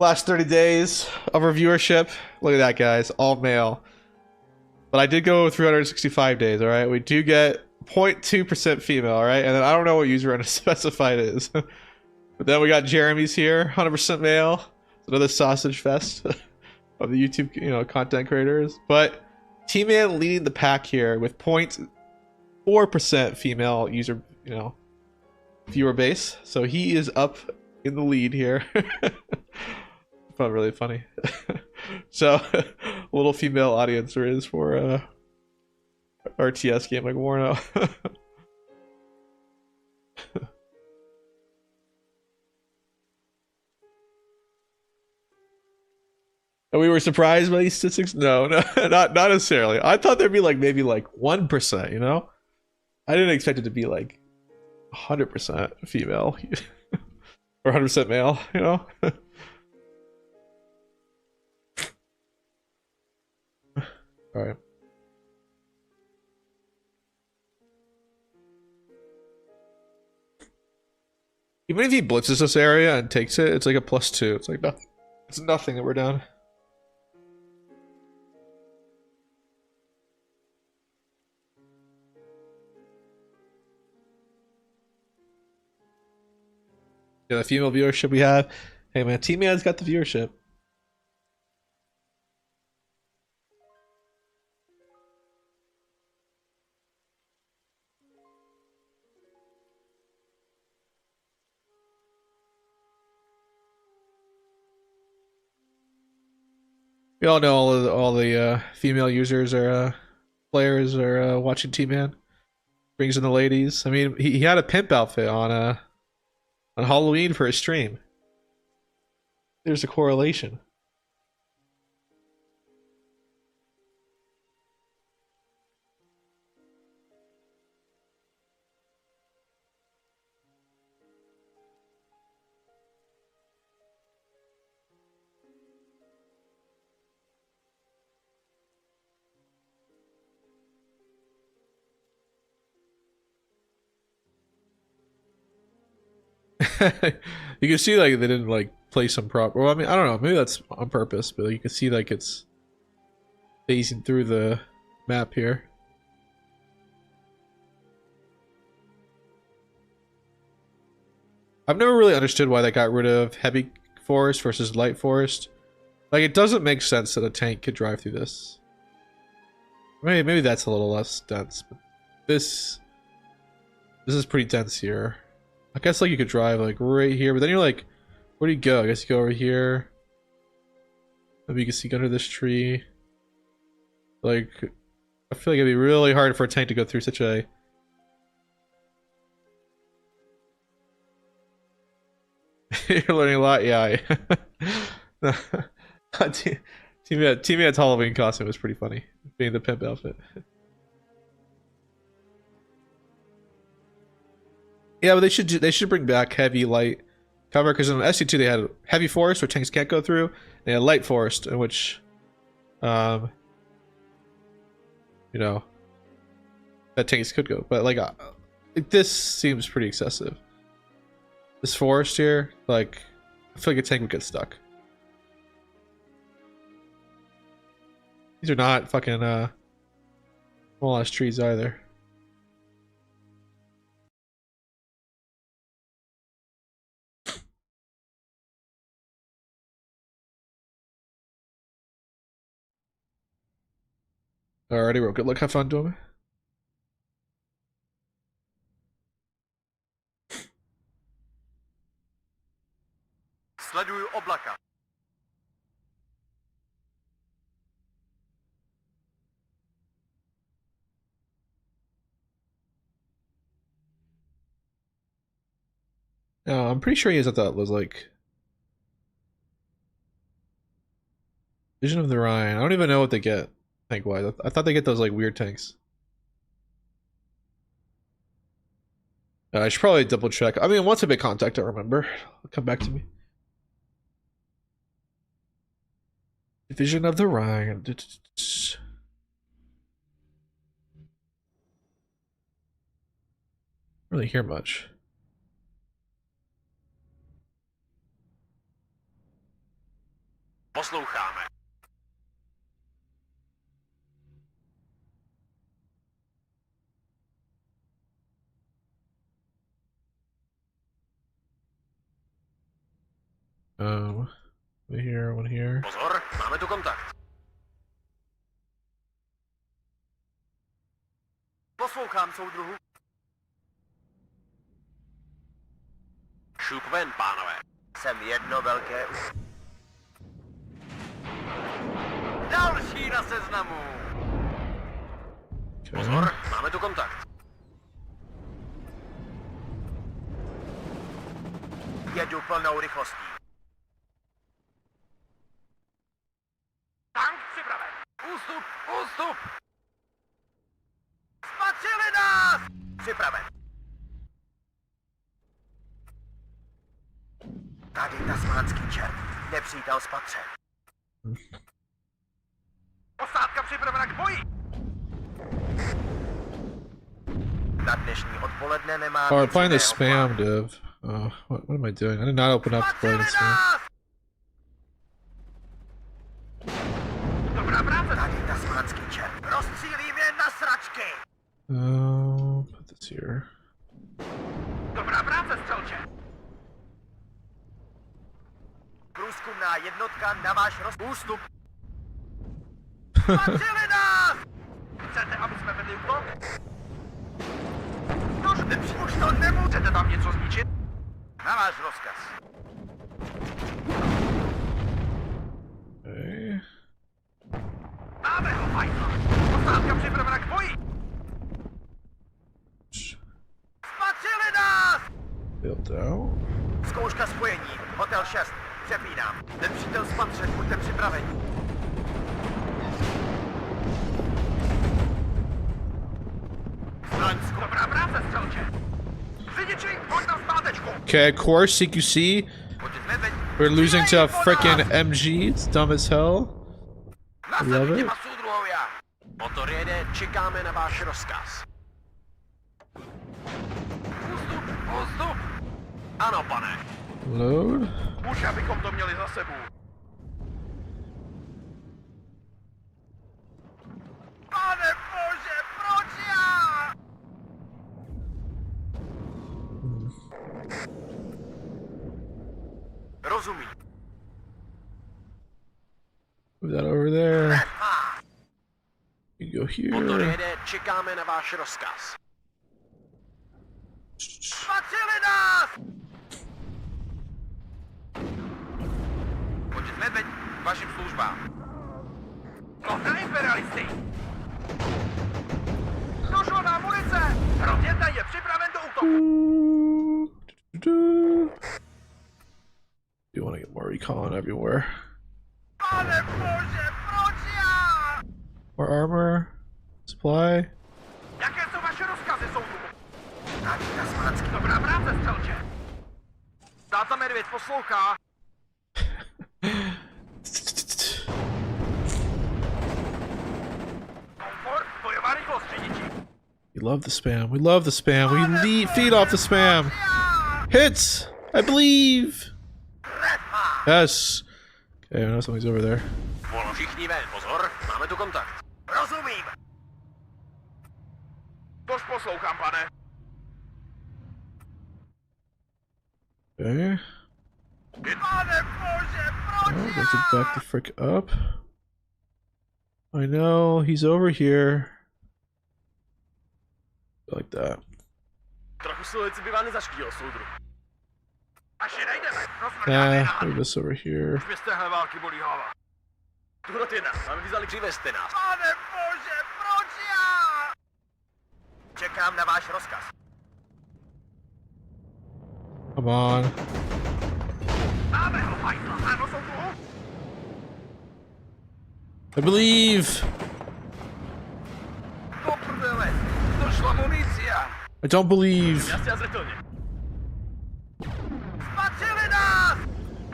Last 30 days of our viewership. Look at that, guys. All male. But I did go 365 days. All right, we do get 0.2% female. All right, and then I don't know what user unspecified is. But then we got Jeremy's here, 100% male. It's another sausage fest of the YouTube, content creators. But T-Man leading the pack here with 0.4% female user, viewer base. So he is up in the lead here. Found really funny. So a little female audience there is for RTS game like WARNO. And we were surprised by these statistics? No, not necessarily. I thought there'd be maybe 1%, I didn't expect it to be 100% female. Or 100% male, Alright. Even if he blitzes this area and takes it, it's like a +2. It's like nothing. It's nothing that we're down. Yeah, the female viewership we have. Hey man, T-Man's got the viewership. We all know all the female users are players are watching T-Man. Brings in the ladies. I mean, he had a pimp outfit on Halloween for his stream. There's a correlation. You can see like they didn't like play some prop. Well, I mean, I don't know. Maybe that's on purpose, but you can see like it's phasing through the map here. I've never really understood why they got rid of heavy forest versus light forest. Like, it doesn't make sense that a tank could drive through this. Maybe that's a little less dense, but this is pretty dense here. I guess like you could drive like right here, but then you're like, where do you go? I guess you go over here. Maybe you can see under this tree. Like, I feel like it'd be really hard for a tank to go through such a... You're learning a lot, yeah. Teammate's Halloween costume was pretty funny, being the pimp outfit. Yeah, but they should bring back heavy light cover, because in SC2 they had heavy forest where tanks can't go through. They had light forest in which, you know, that tanks could go. But like this seems pretty excessive. This forest here, like, I feel like a tank would get stuck. These are not fucking small ass trees either. Alrighty, real good luck, have fun doing it. Sleduju oblaka. No, I'm pretty sure he is at that was like Vision of the Rhine. I don't even know what they get tank wise. I thought they get those like weird tanks. I should probably double check. I mean, once I make contact, I remember. It'll come back to me. Vision of the Rhine. Really hear much. Posloucháme. One here, one here. Pozor, máme tu kontakt. Poslouchám, soudruhu. Šup ven, pánové. Jsem jedno velké... Další na seznamu. Pozor, máme tu kontakt. Jedu plnou rychlostí. Tank připraven. Ústup, ústup. Spatřili nás! Připraven. Tady tasmánský čert. Nepřítel spatřen. Posádka připravena k boji. Na dnešní odpoledne nemá... Oh, I'm playing the spam div. Oh, what am I doing? I did not open up to play this spam. Dobrá práce. Tady tasmánský čert. Rozstřílím je na sračky. Put this here. Dobrá práce, střelče. Připravená jednotka na váš ústup. Spatřili nás! Chcete, aby jsme vedli útok? Už to nemůžete. Chcete tam něco zničit? Na váš rozkaz. Okay. Máme ho, fajta! Posádka připravena k boji! Spatřili nás! Built out. Zkouška spojení. Hotel 6. Přepínám. Nepřítel spatřen, buďte připraveni. Fransko, dobrá práce, střelče. Řidiči, hoď na zpátečku. Okay, of course, CQC. We're losing to a frickin' MG. It's dumb as hell. Love it. Motor jede, čekáme na váš rozkaz. Ústup! Ano, pane. Load. Už abychom to měli za sebou. Pane Bože, proč já? Rozumím. Move that over there. You go Motor here. jede, čekáme na váš rozkaz. Spatřili nás! Počet medveď k vašim službám. Hotel imperialisty! Došlo na munice! Rozjednej je připraven do útoku! You want to get more recon everywhere. Pane Bože, proč já? More armor. Supply. Jaké jsou vaše rozkazy, soudu? Náčka Smánsky. Dobrá práce, střelče. Táta medvěd poslouchá. Komfort, bojová rychlost, řidiči. We love the spam. We love the spam. We feed off the spam. Hits! I believe! Yes! Okay, I know something's over there. Volno všichni ven, pozor, máme tu kontakt. Rozumím. Tož poslouchám, pane. Okay. Pane Bože, proč Oh, let's back the frick up. I know, he's over here. Like that. Trochu silující by vám nezaštíl, soudru. Až je najdeme, rozmrdáme na Move this over here. Už mě z téhle války bolí hlava. Tuhle jedna, máme vyzali Přivezte nás. Pane Bože, proč já? Čekám na váš rozkaz. Come on. Máme ho, fajtla. Ano, soudru? I believe! Do prdele, došla munícia. I don't believe! Jasně a zřetelně. Spatřili nás!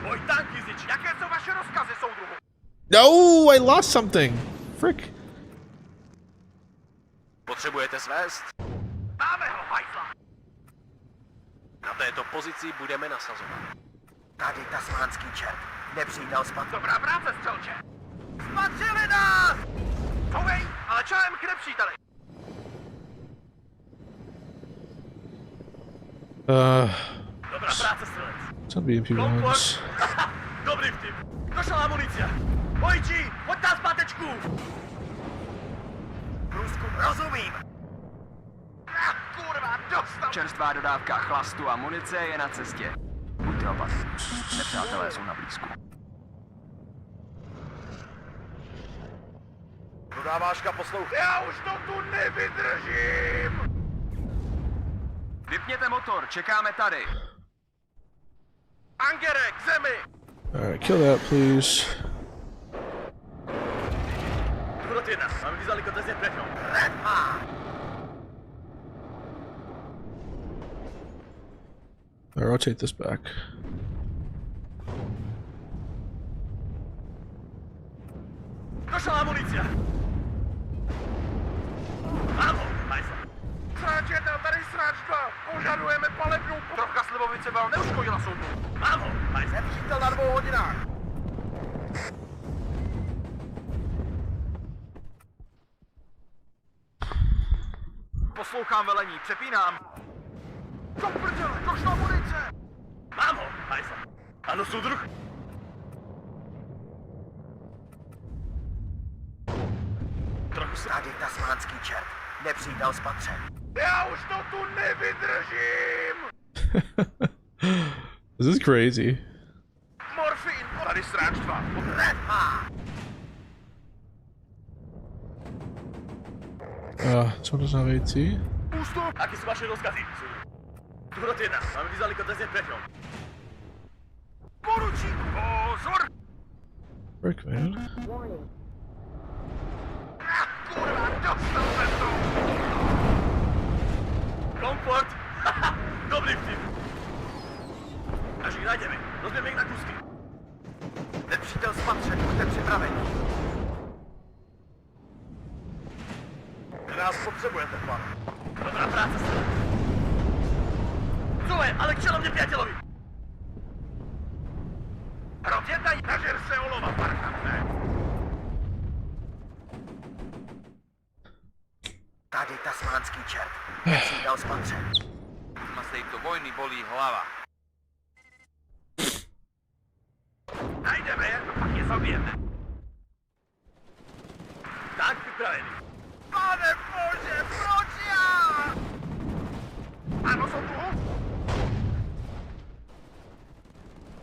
Můj tank jizič, jaké jsou vaše rozkazy, soudruhu? No! I lost something! Frick. Potřebujete svést? Máme ho, fajtla. Na této pozici budeme nasazovat. Tady tasmánský čert. Nepřítel spad. Dobrá práce, střelče. Spatřili nás! Couvej, ale čelem k nepříteli. Dobrá práce, střelec. Some BMP rounds. Dobrý vtip. Došla munice. Pojčí, pojď tam zpátečku. Průzkum, rozumím. Kurva, dostal. Čerstvá dodávka chlastu a munice je na cestě. Buďte opatrní. Nepřátelé jsou na blízku. Dodáváška poslouchej. Já už to tu nevydržím. Vypněte motor, čekáme tady. Angere, k zemi. Alright, kill that, please. Tuhle jedna, máme vyzali kotezně pěknou. I'll rotate this back. Došla munice. Ano, hajzla. Sráč 1, tady sráč 2. Požadujeme palebnou. Trocha slivovice vám neuškodila soudu. Mám ho, hajzla. Nepřítel na 2 hodinách. Poslouchám velení, přepínám. Do prdele, došla munice. Mám ho, hajzla. Ano, soudruh. Trochu se... Tady tasmánský čert. Nepřítel spatřen. Já už to tu nevydržím! This is crazy. Morfín, tady sráčstva. Redma! Co to znamená AT? Ústup! Aký sú vaše rozkazy? Druhot 1. Máme vyzvali kotezně prechom. Poručík, pozor! Work, man. Warning. Kurva, dostal jsem to! Komfort! Dobrý vtip. Až jich najdeme. Rozbijeme jich na kusky. Nepřítel spatřen, buďte připraveni. Nás potřebujete, pan. Dobrá práce, střelec. Co je? Ale k čelovně priateľovi! Rozjednaj, nažer se olova, parchante. Tady tasmánský čert. Nepřítel spatřen. Ma z tejto vojny bolí hlava. Najdeme je a pak je zabijeme. Tak, pripravený. Pane Bože, proč já? Ano, jsou tu?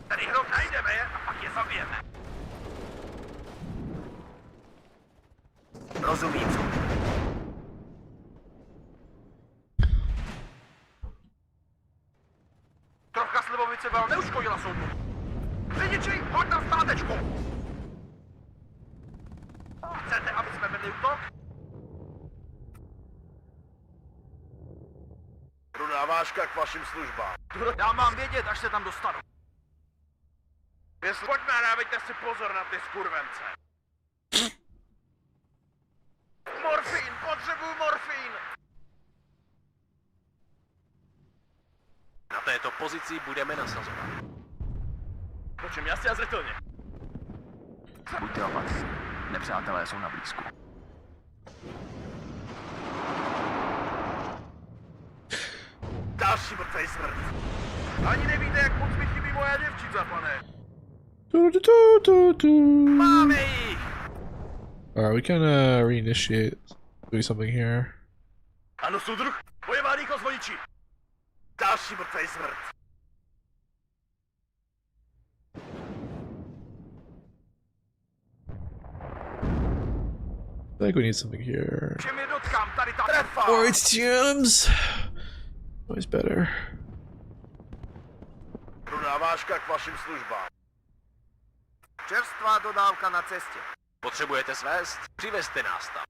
Tady hrob najdeme je a pak je zabijeme. Rozumím, co? Trocha slivovice vám neuškodila soudu. Řidiči, hoď na státečku! Chcete, aby jsme vedli útok? Rudá vážka k vašim službám. Já mám vědět, až se tam dostanu. Jestli pojďme a dávejte si pozor na ty skurvence. Morfín, potřebuju morfín! Na této pozici budeme nasazovat. Počím jasně a zřetelně. Buďte opatrní. Nepřátelé jsou na blízku. Další mrtvej smrt. Ani nevíte, jak moc mi chybí moja děvčica, pane. Máme jich! Alright, we can reinitiate. Do something here. Ano, soudruh. Bojová rychlost vodiči. Další mrtvej smrt. I think we need something here. Všem jednotkám, tady ta trefa! More HTMs! Always better. Rudá vážka k vašim službám. Čerstvá dodávka na cestě. Potřebujete svést? Přivezte nás tam.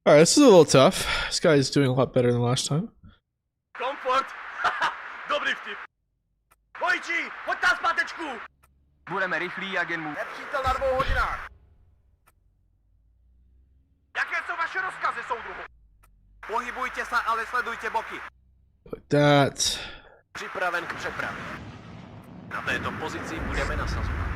Alright, this is a little tough. This guy is doing a lot better than last time. Komfort! Dobrý vtip. Vojči, hoď tam zpátečku! Budeme rychlí, jak jen můžeme. Nepřítel na 2 hodinách. Jaké jsou vaše rozkazy, soudruhu? Pohybujte se, ale sledujte boky. Like that. Připraven k přepravě. Na této pozici budeme nasazovat.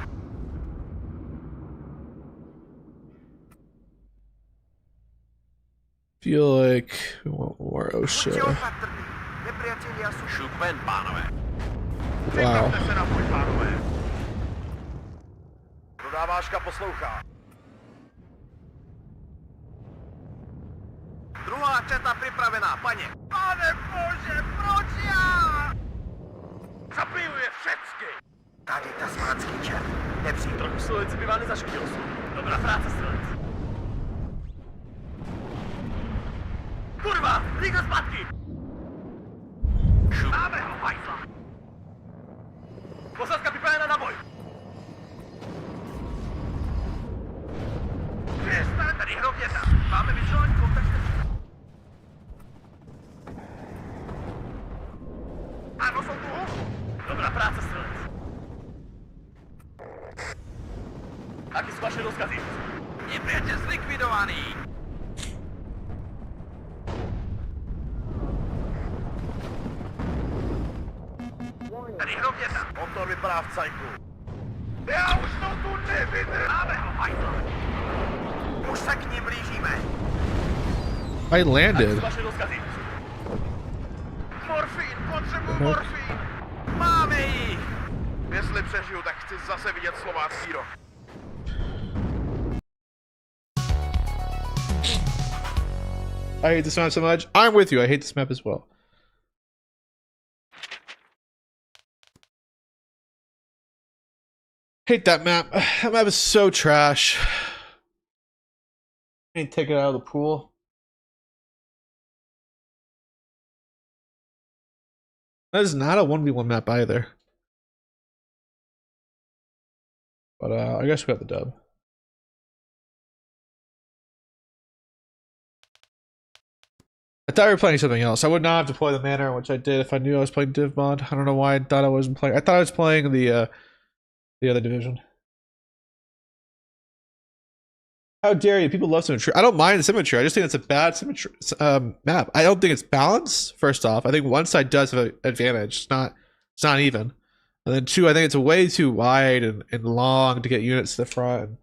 Feel like we want more Buďte OSHA. opatrní. Nepřáteli a jsou. Šup ven, pánové. Wow. se na můj, pánové. Rudá vážka poslouchá. Druhá četa připravená, paně. Pane Bože, proč já? Zabiju je všecky. Tady tasmánský čert. Nepřijde. Trochu střelec by vám nezaškodil. Dobrá práce, střelec. Kurva, rychle zpátky! Máme ho, hajzla. Posádka připravena na boj. Přestaň, tady hrob 1. Máme vyčelení kontakt. Ano, jsou tu. Dobrá práce, střelec. Aký sú vaše rozkazy? Nepřátel zlikvidovaný. Warning. Tady hrob 1. Motor vypadá v cajku. Já už to tu nevydržím. Máme ho, hajzla. Už se k ním blížíme. I Aký sú landed. vaše rozkazy? Morfín, potřebuju morfín. Máme jich. Jestli přežiju, tak chci zase vidět slovácký rok. I hate this map so much. I'm with you. I hate this map as well. Hate that map. That map is so trash. I need to take it out of the pool. That is not a 1v1 map either. But I guess we got the dub. I thought we were playing something else. I would not have deployed the manor, which I did if I knew I was playing div mod. I don't know why I thought I wasn't playing. I thought I was playing the other division. How dare you? People love symmetry. I don't mind the symmetry. I just think it's a bad symmetry map. I don't think it's balanced. First off, I think one side does have an advantage. It's not even. And then two, I think it's way too wide and long to get units to the front.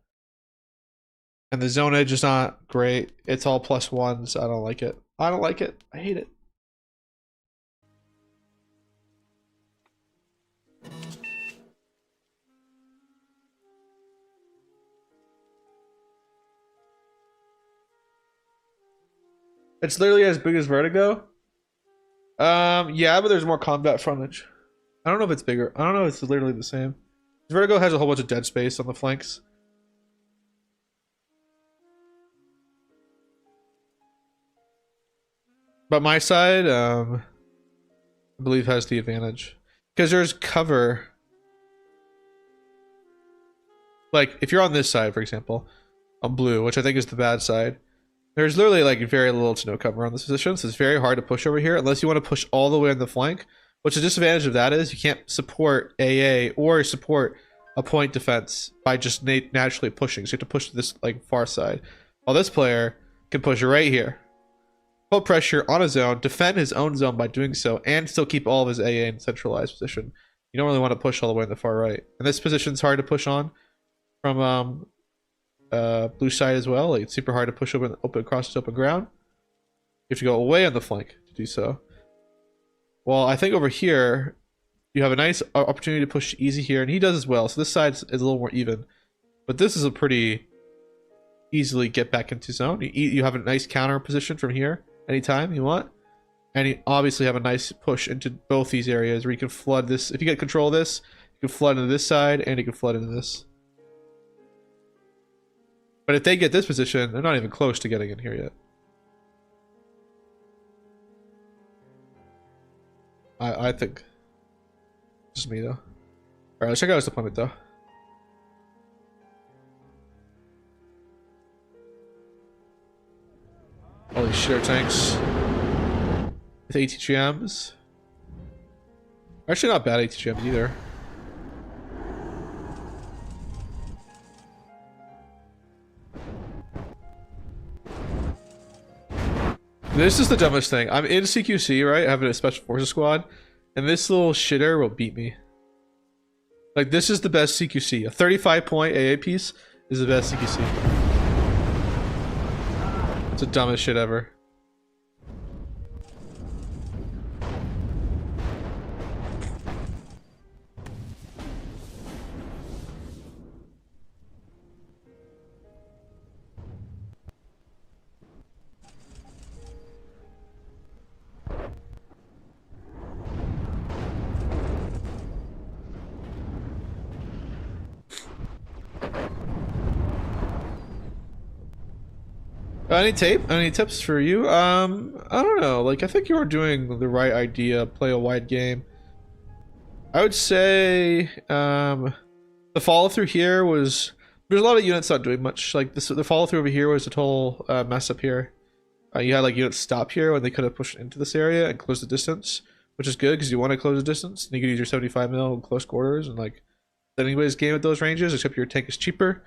And the zonage is not great. It's all +1s. I don't like it. I don't like it. I hate it. It's literally as big as Vertigo. Yeah, but there's more combat frontage. I don't know if it's bigger. I don't know if it's literally the same. Vertigo has a whole bunch of dead space on the flanks. But my side, I believe, has the advantage. Because there's cover. Like, if you're on this side, for example, on blue, which I think is the bad side, there's literally like very little to no cover on this position, so it's very hard to push over here unless you want to push all the way on the flank. Which the disadvantage of that is you can't support AA or support a point defense by just naturally pushing. So you have to push to this like far side. While this player can push right here, put pressure on a zone, defend his own zone by doing so, and still keep all of his AA in centralized position. You don't really want to push all the way on the far right. And this position's hard to push on from blue side as well. Like it's super hard to push open across this open ground. You have to go away on the flank to do so. Well, I think over here you have a nice opportunity to push easy here, and he does as well. So this side is a little more even, but this is a pretty easily get back into zone. You have a nice counter position from here anytime you want, and you obviously have a nice push into both these areas where you can flood this. If you get control of this, you can flood into this side, and you can flood into this. But if they get this position, they're not even close to getting in here yet. I think. Just me though. Alright, let's check out his deployment though. Holy shit, our tanks. With ATGMs. Actually not bad ATGMs either. This is the dumbest thing. I'm in CQC, right? Having a special forces squad, and this little shitter will beat me. Like, this is the best CQC. A 35-point AA piece is the best CQC. It's the dumbest shit ever. Any tape? Any tips for you? I don't know. Like, I think you were doing the right idea. Play a wide game. I would say the follow through here was. There's a lot of units not doing much. Like this, the follow through over here was a total mess up here. You had like units stop here when they could have pushed into this area and closed the distance, which is good because you want to close the distance. And you can use your 75 mil in close quarters and like anybody's game at those ranges, except your tank is cheaper.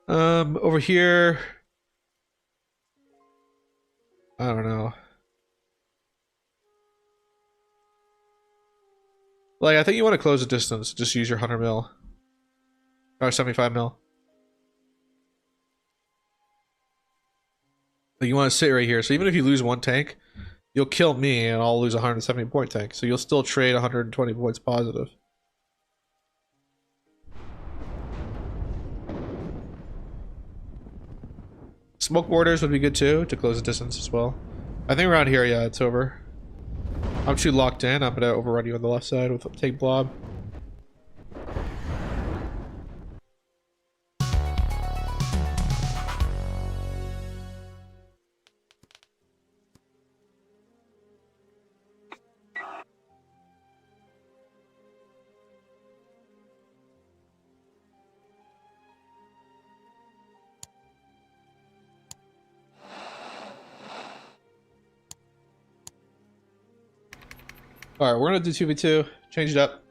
Over here. I don't know. Like, I think you want to close the distance. Just use your 100 mil. Or 75 mil. Like, you want to sit right here. So even if you lose one tank, you'll kill me and I'll lose a 170 point tank. So you'll still trade 120 points positive. Smoke borders would be good too, to close the distance as well. I think around here, yeah, it's over. I'm too locked in. I'm gonna overrun you on the left side with a take blob. Alright, we're gonna do 2v2. Change it up.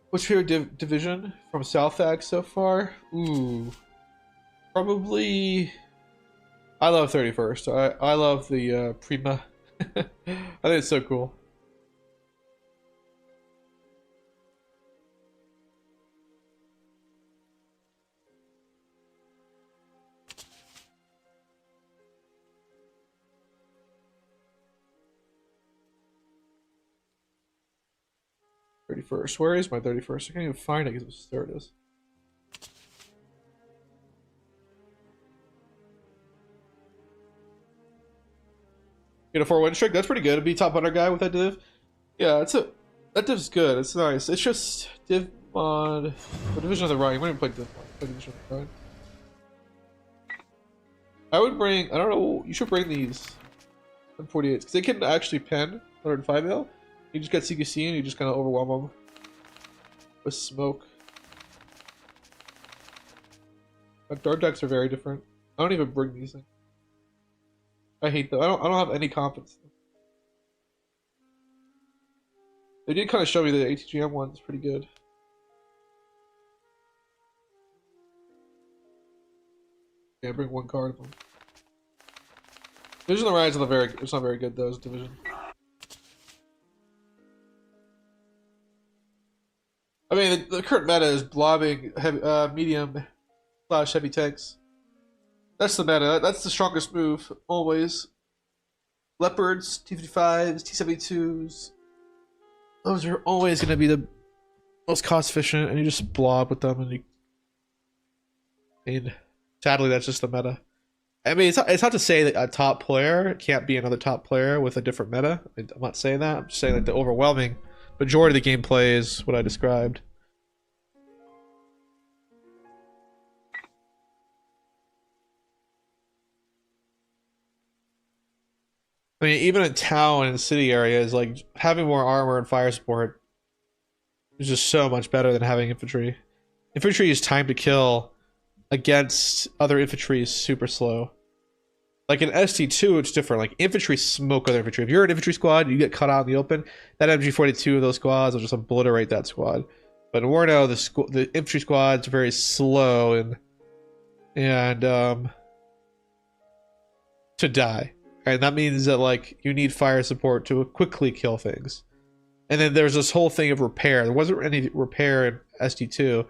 What's your favorite division from South Ag so far? Ooh. Probably... I love 31st. I love the Prima. I think it's so cool. Where is my 31st? I can't even find it because there it is. Get a 4-win streak. That's pretty good. To be top 100 guy with that div. Yeah, that div's good. It's nice. It's just div mod. The division of the right. You might even play div mod. Play division of the right. I would bring. I don't know. You should bring these 148s because they can actually pen 105 mil. You just get CQC and you just kind of overwhelm them with smoke. But dart decks are very different. I don't even bring these things. I hate them. I don't have any confidence in them. They did kind of show me the ATGM one's pretty good. Yeah, bring one card of them. Division of the Rise is it's not very good though as a division. I mean, the current meta is blobbing heavy, medium / heavy tanks. That's the meta. That's the strongest move, always. Leopards, T-55s, T-72s. Those are always going to be the most cost efficient, and you just blob with them, and you... I mean, sadly, that's just the meta. I mean, it's not to say that a top player can't be another top player with a different meta. I'm not saying that. I'm just saying that the overwhelming majority of the gameplay is what I described. I mean, even in town and city areas, like, having more armor and fire support is just so much better than having infantry. Infantry is time to kill against other infantry is super slow. Like in ST2, it's different. Like, infantry smoke other infantry. If you're an infantry squad, you get cut out in the open, that MG42 of those squads will just obliterate that squad. But in WARNO, the infantry squads are very slow and to die. And that means that, like, you need fire support to quickly kill things. And then there's this whole thing of repair. There wasn't any repair in ST2.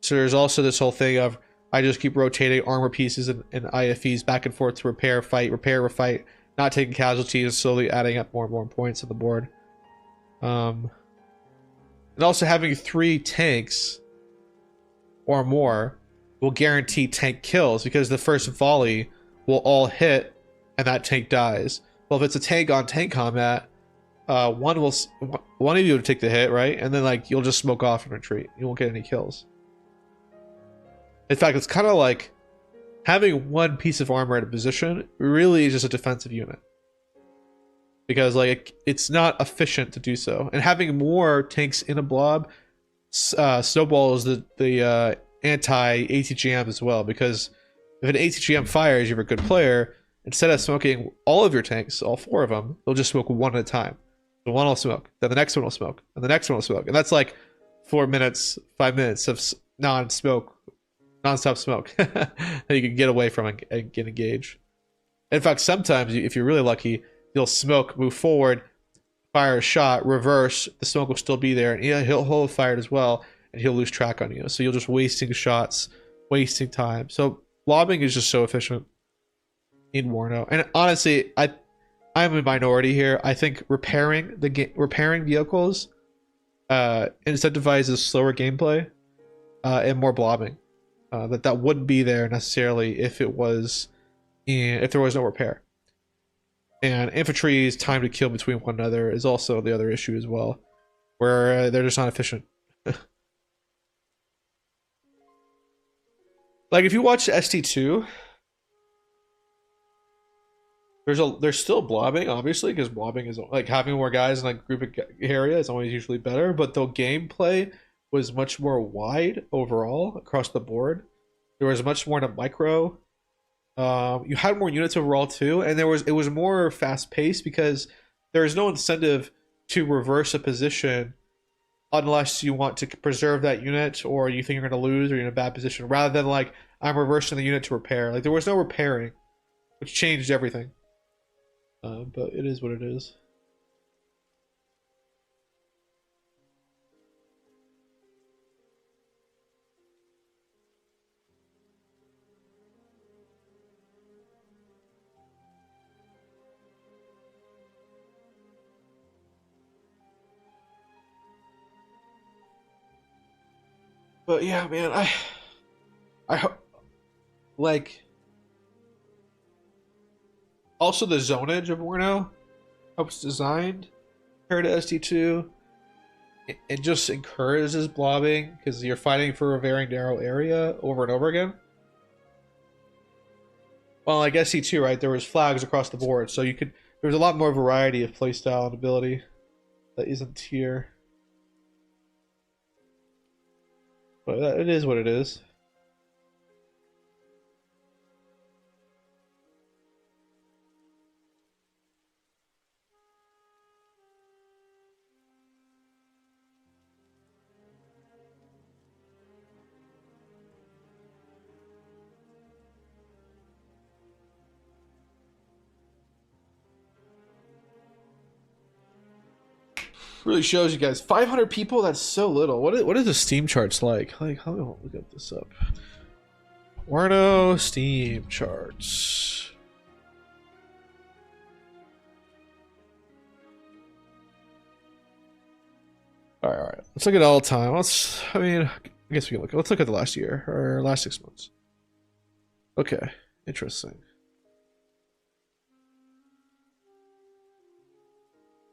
So there's also this whole thing of, I just keep rotating armor pieces and IFEs back and forth to repair, fight, repair, fight, not taking casualties, and slowly adding up more and more points on the board. And also having 3 tanks or more will guarantee tank kills, because the first volley will all hit and that tank dies. Well, if it's a tank on tank combat, one of you will take the hit, right? And then, like, you'll just smoke off and retreat. You won't get any kills. In fact, it's kind of like having one piece of armor at a position really is just a defensive unit, because, like, it's not efficient to do so. And having more tanks in a blob snowballs the anti-ATGM as well, because if an ATGM fires, you're a good player. Instead of smoking all of your tanks, all 4 of them, they'll just smoke one at a time. So one will smoke, then the next one will smoke, and the next one will smoke. And that's like 4 minutes, 5 minutes of non-stop smoke that you can get away from and get engaged. In fact, sometimes, if you're really lucky, you'll smoke, move forward, fire a shot, reverse, the smoke will still be there, and he'll hold fired as well, and he'll lose track on you. So you're just wasting shots, wasting time. So lobbing is just so efficient in WARNO. And honestly, I'm a minority here. I think repairing vehicles incentivizes slower gameplay and more blobbing. that wouldn't be there necessarily if it was if there was no repair. And infantry's time to kill between one another is also the other issue as well, where they're just not efficient. Like if you watch ST2, there's still blobbing, obviously, because blobbing is like having more guys in like group area is always usually better, but the gameplay was much more wide overall across the board. There was much more in a micro. You had more units overall too, and it was more fast paced because there is no incentive to reverse a position unless you want to preserve that unit or you think you're going to lose or you're in a bad position, rather than like I'm reversing the unit to repair. Like there was no repairing, which changed everything. But it is what it is. But yeah, man, I hope like also the zonage of WARNO helps designed compared to ST2. It just encourages blobbing because you're fighting for a very narrow area over and over again. Well, like ST2, right? There was flags across the board, so you could. There was a lot more variety of playstyle and ability that isn't here. But it is what it is. Really shows you guys 500 people. That's so little. What is the Steam charts like? Like, let me look up this up. WARNO Steam charts. All right. Let's look at all time. I guess we can look. Let's look at the last year or last 6 months. Okay, interesting.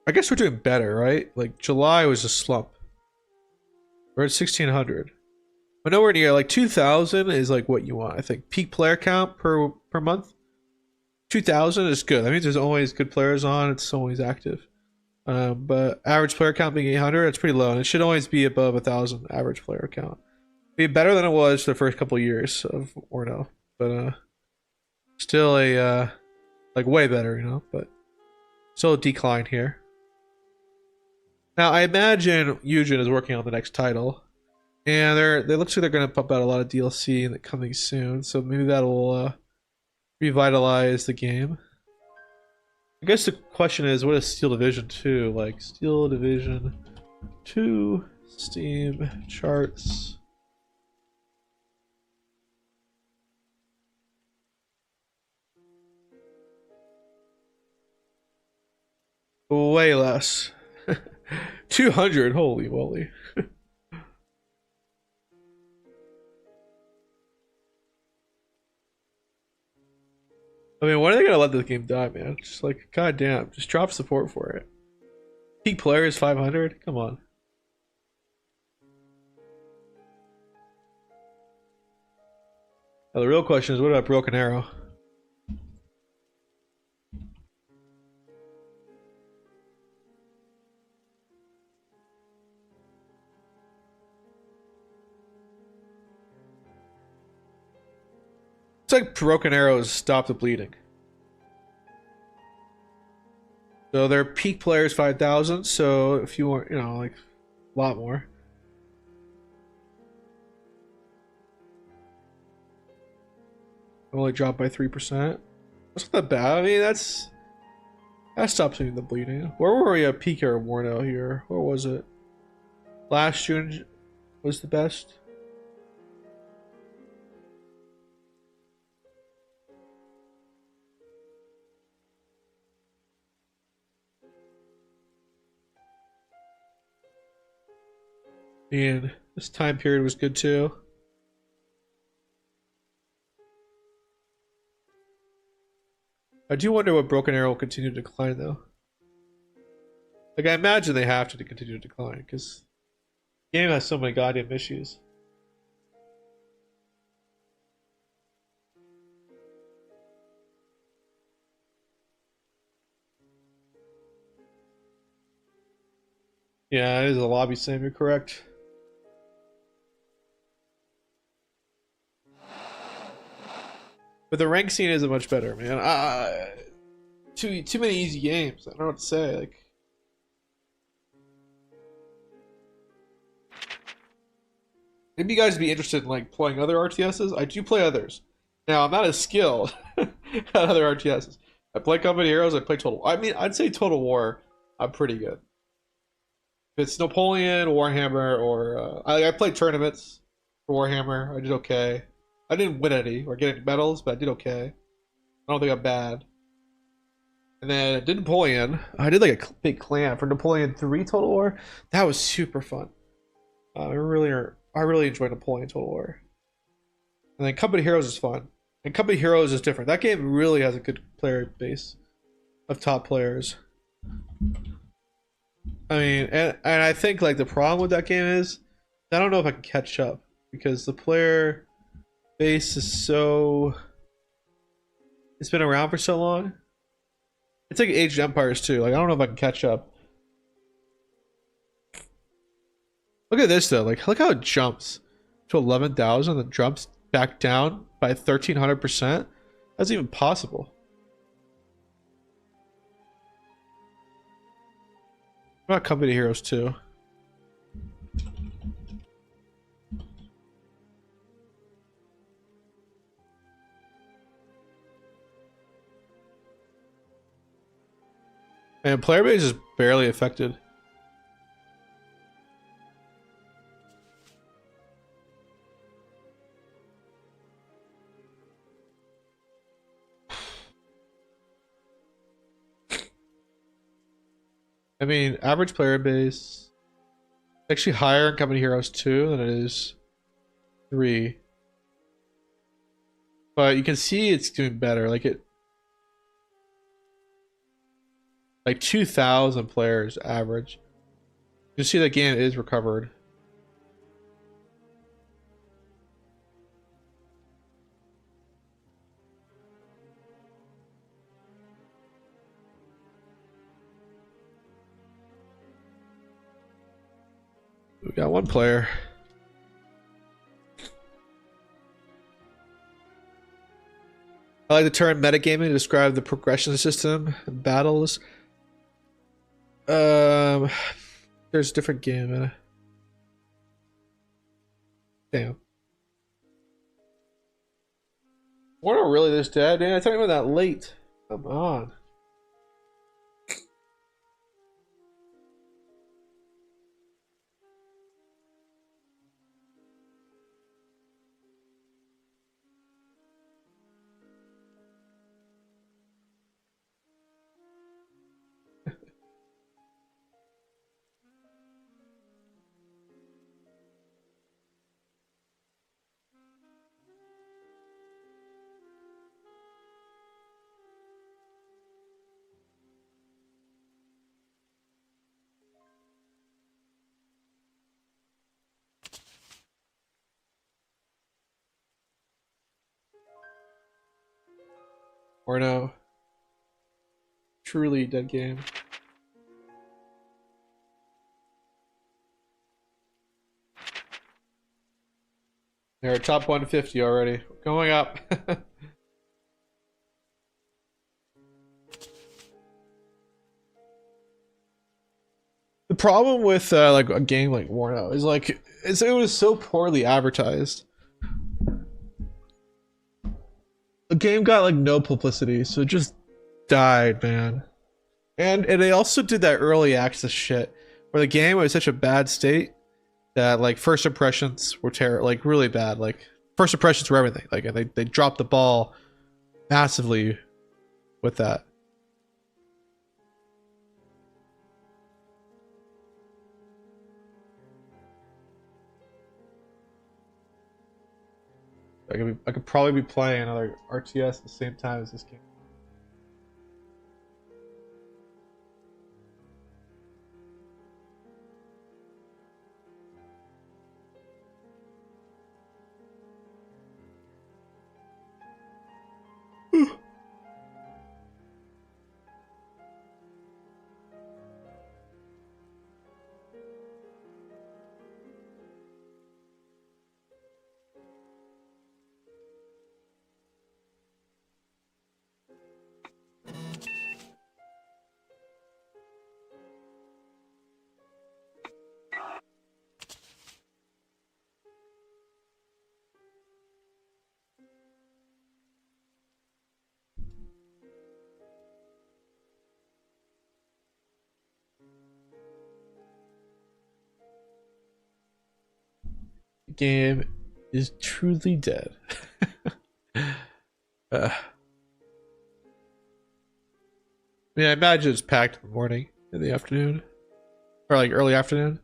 I guess we're doing better, right? Like July was a slump. We're at 1600. But nowhere near. Like 2000 is like what you want. I think peak player count per month. 2000 is good. That means there's always good players on. It's always active. But average player count being 800, it's pretty low, and it should always be above 1,000 average player count. Be better than it was the first couple of years of WARNO, but still a like way better, you know. But still a decline here. Now I imagine Eugen is working on the next title, and they looks like they're going to pump out a lot of DLC in the coming soon. So maybe that'll revitalize the game. I guess the question is, what is Steel Division 2? Like, Steel Division 2 Steam charts. Way less. 200, holy moly. I mean, when are they gonna let this game die, man? Just like, goddamn, just drop support for it. Peak players 500? Come on. Now, the real question is, what about Broken Arrow? It's like Broken Arrows stop the bleeding. So their peak players 5,000. So if you want, you know, like a lot more. Only dropped by 3%. That's not that bad. I mean, that stops the bleeding. Where were we at peak or WARNO here? Where was it? Last June was the best. And this time period was good too. I do wonder what Broken Arrow will continue to decline though. Like I imagine they have to continue to decline because the game has so many goddamn issues. Yeah, it is a lobby sim, you're correct. But the rank scene isn't much better, man. Too many easy games. I don't know what to say. Like, maybe you guys would be interested in like playing other RTSs. I do play others. Now I'm not as skilled at other RTSs. I play Company Heroes. I play Total. I mean, I'd say Total War. I'm pretty good. If it's Napoleon, Warhammer, or I played tournaments for Warhammer. I did okay. I didn't win any or get any medals, but I did okay. I don't think I'm bad. And then I did Napoleon. I did like a big clan for Napoleon 3 Total War. That was super fun. I really enjoyed Napoleon Total War. And then Company Heroes is fun. And Company Heroes is different. That game really has a good player base of top players. I mean, and I think like the problem with that game is I don't know if I can catch up because the player base is so, it's been around for so long. It's like Age of Empires too. Like I don't know if I can catch up. Look at this though. Like look how it jumps to 11,000 and jumps back down by 1,300%. That's even possible. What about Company Heroes 2? And player base is barely affected. I mean, average player base actually higher in Company Heroes 2 than it is 3. But you can see it's doing better. Like 2,000 players average. You see that game is recovered. We got one player. I like the term metagaming to describe the progression system and battles. There's a different game. Damn. Warno really this dead? Man, I thought you were that late. Come on. Or no. Truly dead game. They're top 150 already. Going up. The problem with like a game like Warno is like it was so poorly advertised. The game got like no publicity, so it just died, man. And they also did that early access shit where the game was such a bad state that like first impressions were like really bad. Like first impressions were everything. Like and they dropped the ball massively with that. I could probably be playing another RTS at the same time as this game. game is truly dead. Yeah, I imagine it's packed in the morning, in the afternoon, or like early afternoon.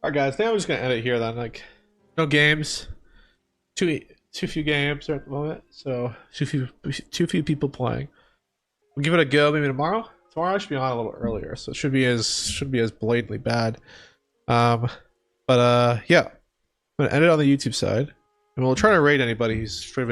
Alright guys, I think I'm just gonna end it here then. Like, no games. Too few games at the moment, so too few people playing. We'll give it a go maybe tomorrow. Tomorrow I should be on a little earlier, so it should be as blatantly bad. Yeah. I'm gonna end it on the YouTube side. And we'll try to rate anybody who's streaming